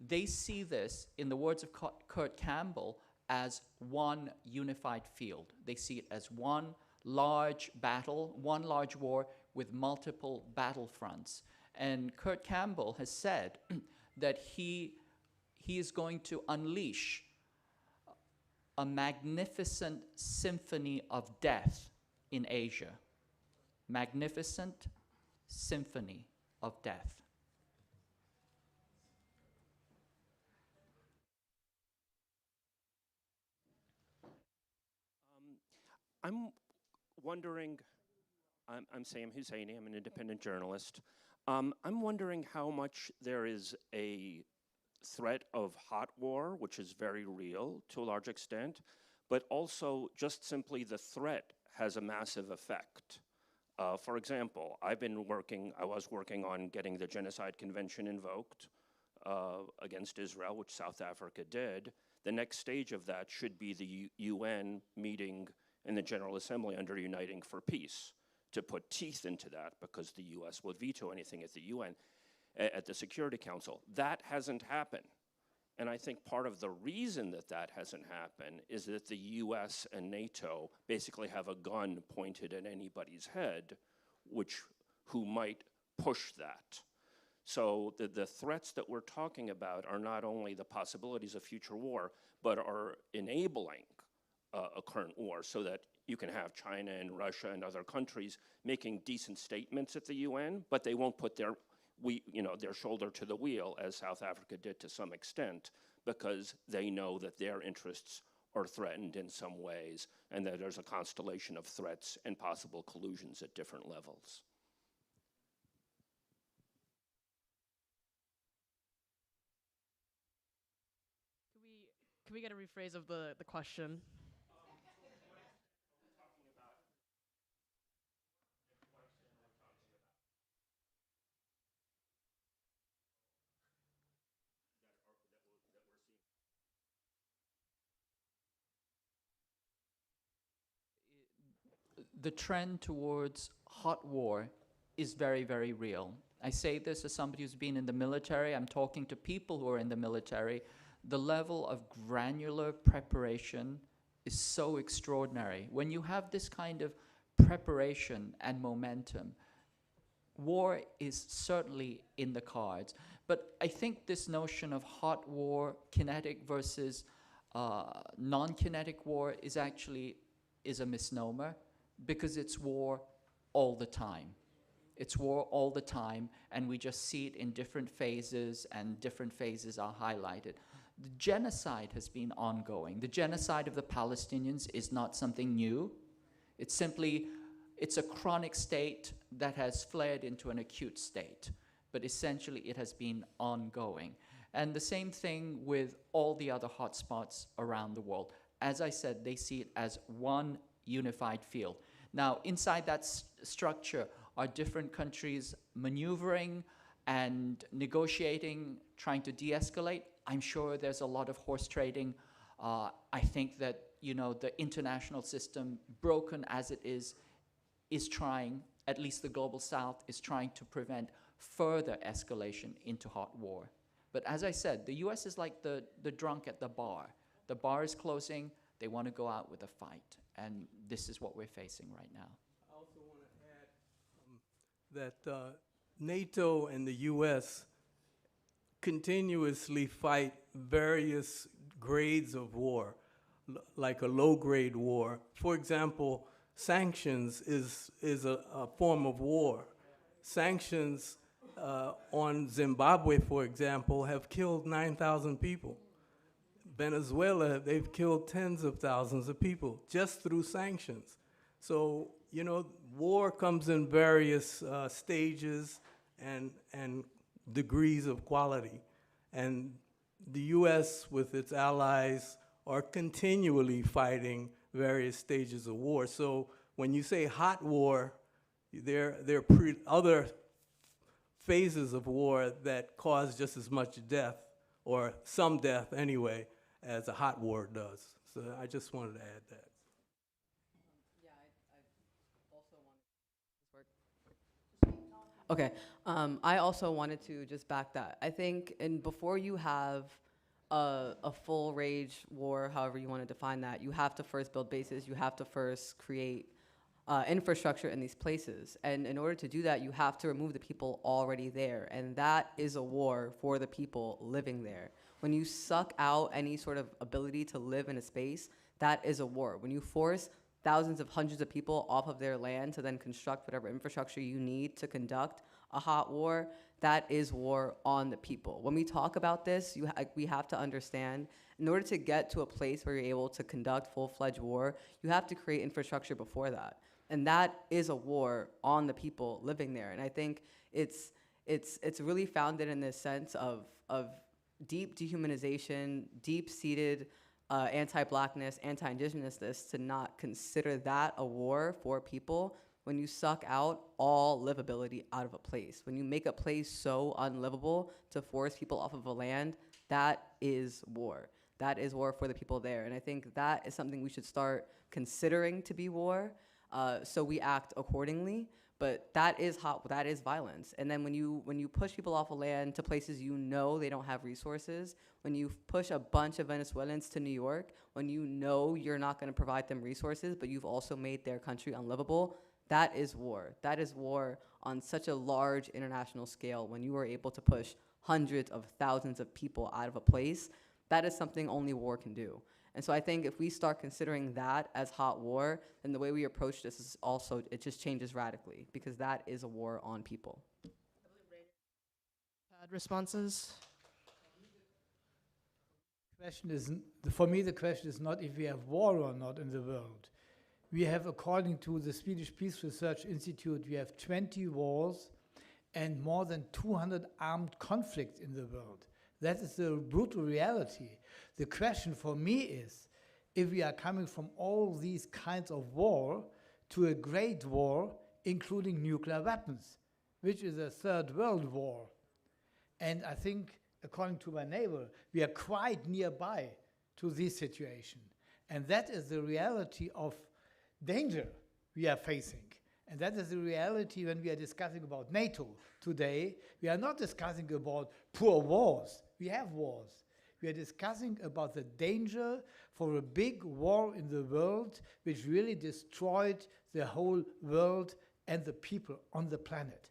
They see this, in the words of Kurt Campbell, as one unified field. They see it as one large battle, one large war with multiple battlefronts. And Kurt Campbell has said that he is going to unleash a magnificent symphony of death in Asia. Magnificent symphony of death. I'm wondering, I'm Sam Husseini, I'm an independent journalist. I'm wondering how much there is a threat of hot war, which is very real to a large extent, but also just simply the threat has a massive effect. For example, I was working on getting the Genocide Convention invoked against Israel, which South Africa did. The next stage of that should be the UN meeting in the General Assembly under Uniting for Peace to put teeth into that, because the US will veto anything at the UN, at the Security Council. That hasn't happened. And I think part of the reason that that hasn't happened is that the US and NATO basically have a gun pointed at anybody's head, who might push that. So the threats that we're talking about are not only the possibilities of future war, but are enabling a current war, so that you can have China and Russia and other countries making decent statements at the UN, but they won't put their shoulder to the wheel, as South Africa did to some extent, because they know that their interests are threatened in some ways, and that there's a constellation of threats and possible collusions at different levels. Can we get a rephrase of the question? The trend towards hot war is very, very real. I say this as somebody who's been in the military. I'm talking to people who are in the military. The level of granular preparation is so extraordinary. When you have this kind of preparation and momentum, war is certainly in the cards. But I think this notion of hot war, kinetic versus non-kinetic war is actually a misnomer, because it's war all the time. It's war all the time, and we just see it in different phases, and different phases are highlighted. The genocide has been ongoing. The genocide of the Palestinians is not something new. It's simply, it's a chronic state that has flared into an acute state. But essentially, it has been ongoing. And the same thing with all the other hotspots around the world. As I said, they see it as one unified field. Now, inside that structure are different countries maneuvering and negotiating, trying to de-escalate. I'm sure there's a lot of horse trading. I think that, you know, the international system, broken as it is trying, at least the global south, is trying to prevent further escalation into hot war. But as I said, the US is like the drunk at the bar. The bar is closing, they want to go out with a fight. And this is what we're facing right now. I also want to add that NATO and the US continuously fight various grades of war, like a low-grade war. For example, sanctions is a form of war. Sanctions on Zimbabwe, for example, have killed 9,000 people. Venezuela, they've killed tens of thousands of people just through sanctions. So, you know, war comes in various stages and degrees of quality. And the US with its allies are continually fighting various stages of war. So when you say hot war, there are other phases of war that cause just as much death, or some death anyway, as a hot war does. So I just wanted to add that. Yeah, I also wanted. Okay, I also wanted to just back that. I think, and before you have a full rage war, however you want to define that, you have to first build bases. You have to first create infrastructure in these places. And in order to do that, you have to remove the people already there. And that is a war for the people living there. When you suck out any sort of ability to live in a space, that is a war. When you force thousands of hundreds of people off of their land to then construct whatever infrastructure you need to conduct a hot war, that is war on the people. When we talk about this, we have to understand, in order to get to a place where you're able to conduct full-fledged war, you have to create infrastructure before that. And that is a war on the people living there. And I think it's really founded in this sense of deep dehumanization, deep-seated anti-blackness, anti-indigenousness, to not consider that a war for people. When you suck out all livability out of a place, when you make a place so unlivable to force people off of a land, that is war. That is war for the people there. And I think that is something we should start considering to be war, so we act accordingly. But that is violence. And then when you push people off of land to places you know they don't have resources, when you push a bunch of Venezuelans to New York, when you know you're not going to provide them resources, but you've also made their country unlivable, that is war. That is war on such a large international scale. When you are able to push hundreds of thousands of people out of a place, that is something only war can do. And so I think if we start considering that as hot war, then the way we approach this is also, it just changes radically, because that is a war on people. Responses? For me, the question is not if we have war or not in the world. We have, according to the Swedish Peace Research Institute, we have 20 wars and more than 200 armed conflicts in the world. That is the brutal reality. The question for me is, if we are coming from all these kinds of war to a great war, including nuclear weapons, which is a third world war. And I think, according to my neighbor, we are quite nearby to this situation. And that is the reality of danger we are facing. And that is the reality when we are discussing about NATO today. We are not discussing about poor wars. We have wars. We are discussing about the danger for a big war in the world which really destroyed the whole world and the people on the planet.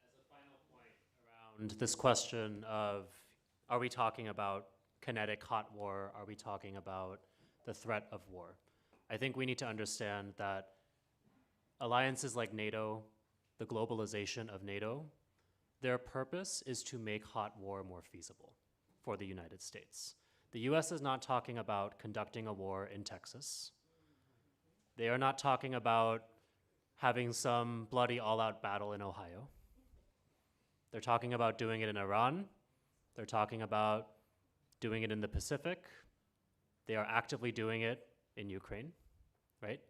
As a final point around this question of, are we talking about kinetic hot war? Are we talking about the threat of war? I think we need to understand that alliances like NATO, the globalization of NATO, their purpose is to make hot war more feasible for the United States. The US is not talking about conducting a war in Texas. They are not talking about having some bloody all-out battle in Ohio. They're talking about doing it in Iran. They're talking about doing it in the Pacific. They are actively doing it in Ukraine, right?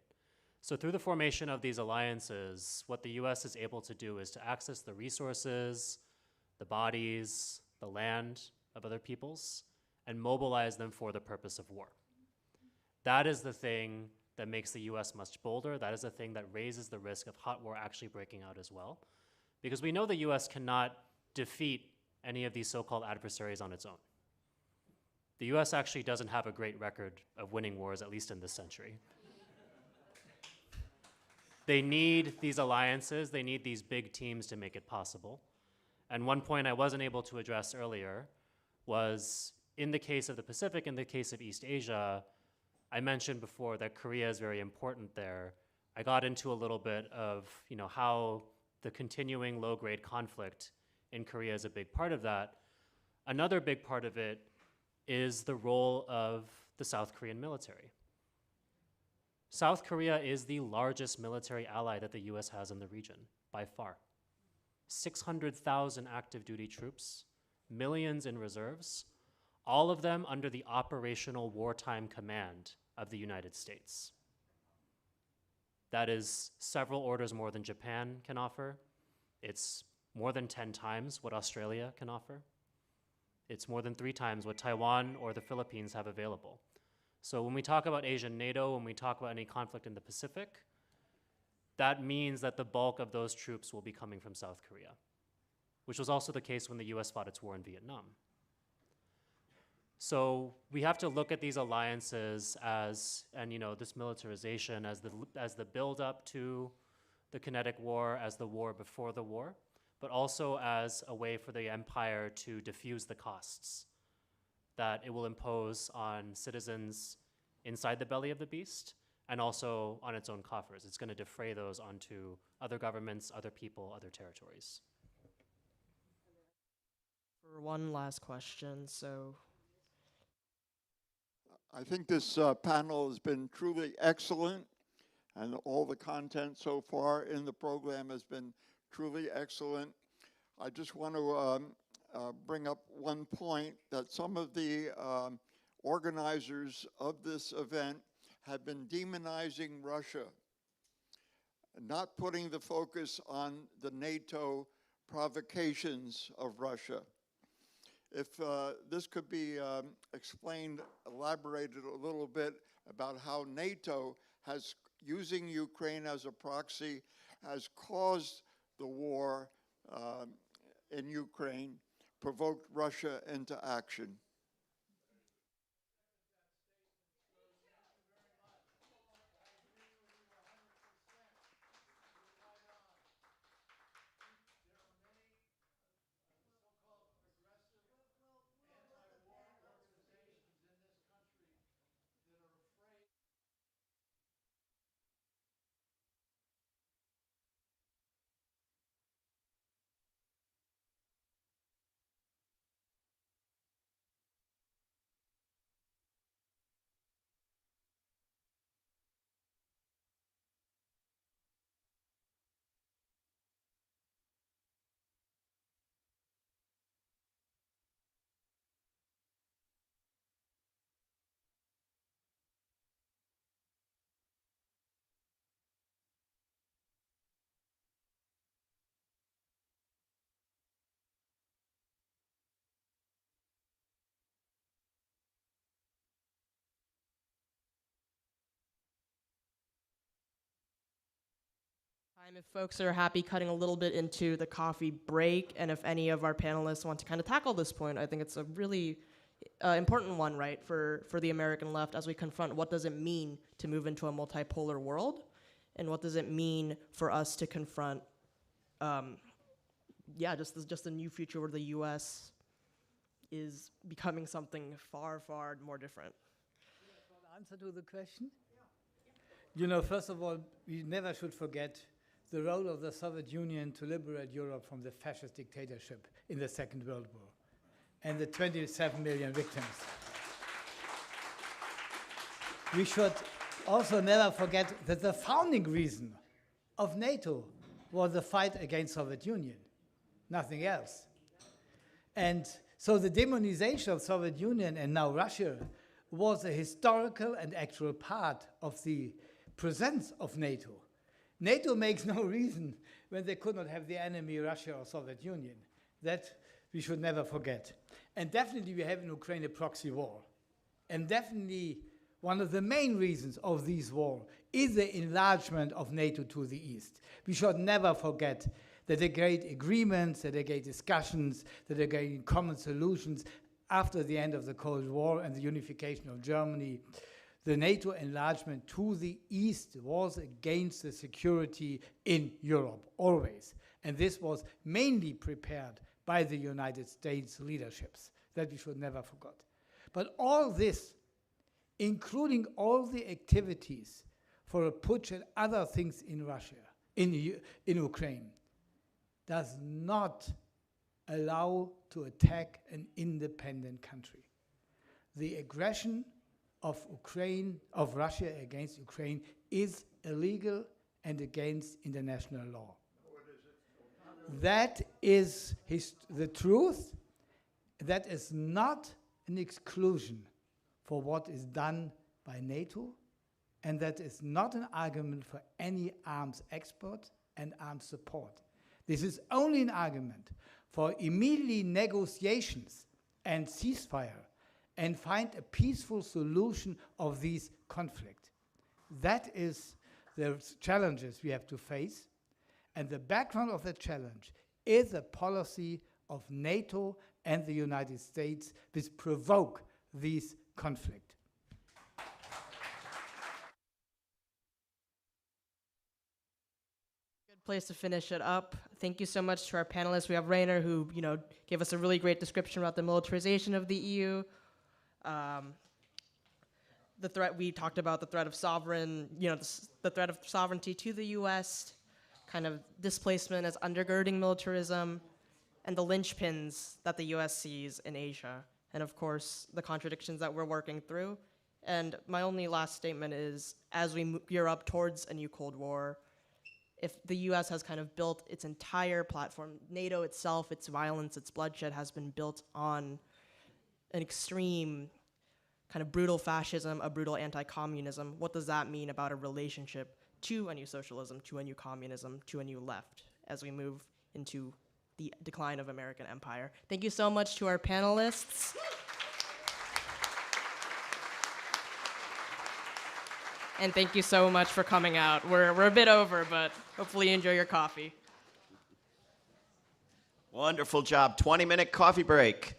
So through the formation of these alliances, what the US is able to do is to access the resources, the bodies, the land of other peoples, and mobilize them for the purpose of war. That is the thing that makes the US much bolder. That is the thing that raises the risk of hot war actually breaking out as well. Because we know the US cannot defeat any of these so-called adversaries on its own. The US actually doesn't have a great record of winning wars, at least in this century. They need these alliances, they need these big teams to make it possible. And one point I wasn't able to address earlier was, in the case of the Pacific, in the case of East Asia, I mentioned before that Korea is very important there. I got into a little bit of how the continuing low-grade conflict in Korea is a big part of that. Another big part of it is the role of the South Korean military. South Korea is the largest military ally that the US has in the region, by far. 600,000 active duty troops, millions in reserves, all of them under the operational wartime command of the United States. That is several orders more than Japan can offer. It's more than 10 times what Australia can offer. It's more than 3 times what Taiwan or the Philippines have available. So when we talk about Asian NATO, when we talk about any conflict in the Pacific, that means that the bulk of those troops will be coming from South Korea, which was also the case when the US fought its war in Vietnam. So we have to look at these alliances as, and this militarization as the build-up to the kinetic war, as the war before the war, but also as a way for the empire to diffuse the costs that it will impose on citizens inside the belly of the beast and also on its own coffers. It's going to defray those onto other governments, other people, other territories. For one last question, so. I think this panel has been truly excellent, and all the content so far in the program has been truly excellent. I just want to bring up one point, that some of the organizers of this event have been demonizing Russia, not putting the focus on the NATO provocations of Russia. If this could be explained, elaborated a little bit about how NATO has, using Ukraine as a proxy, has caused the war in Ukraine, provoked Russia into action. If folks are happy cutting a little bit into the coffee break, and if any of our panelists want to kind of tackle this point, I think it's a really important one, right, for the American left as we confront what does it mean to move into a multipolar world, and what does it mean for us to confront, just a new future where the U.S. is becoming something far, far more different. Answer to the question? You know, first of all, we never should forget the role of the Soviet Union to liberate Europe from the fascist dictatorship in the Second World War and the 27 million victims. We should also never forget that the founding reason of NATO was the fight against Soviet Union, nothing else. And so the demonization of Soviet Union and now Russia was a historical and actual part of the presence of NATO. NATO makes no reason when they could not have the enemy Russia or Soviet Union. That we should never forget. And definitely we have in Ukraine a proxy war. And definitely one of the main reasons of this war is the enlargement of NATO to the east. We should never forget that there are great agreements, that there are great discussions, that there are great common solutions after the end of the Cold War and the unification of Germany. The NATO enlargement to the east was against the security in Europe, always. And this was mainly prepared by the United States leaderships, that we should never forget. But all this, including all the activities for a putsch and other things in Russia, in Ukraine, does not allow to attack an independent country. The aggression of Russia against Ukraine is illegal and against international law. That is the truth. That is not an exclusion for what is done by NATO, and that is not an argument for any arms export and arms support. This is only an argument for immediate negotiations and ceasefire and find a peaceful solution of this conflict. That is the challenges we have to face. And the background of the challenge is a policy of NATO and the United States which provoke this conflict. Good place to finish it up. Thank you so much to our panelists. We have Reiner, who gave us a really great description about the militarization of the EU. The threat, we talked about the threat of the threat of sovereignty to the U.S., kind of displacement as undergirding militarism, and the linchpins that the U.S. sees in Asia, and of course, the contradictions that we're working through. And my only last statement is, as we gear up towards a new Cold War, if the U.S. has kind of built its entire platform, NATO itself, its violence, its bloodshed has been built on an extreme kind of brutal fascism, a brutal anti-communism. What does that mean about a relationship to a new socialism, to a new communism, to a new left as we move into the decline of American empire? Thank you so much to our panelists. And thank you so much for coming out. We're a bit over, but hopefully you enjoy your coffee. Wonderful job. 20-minute coffee break.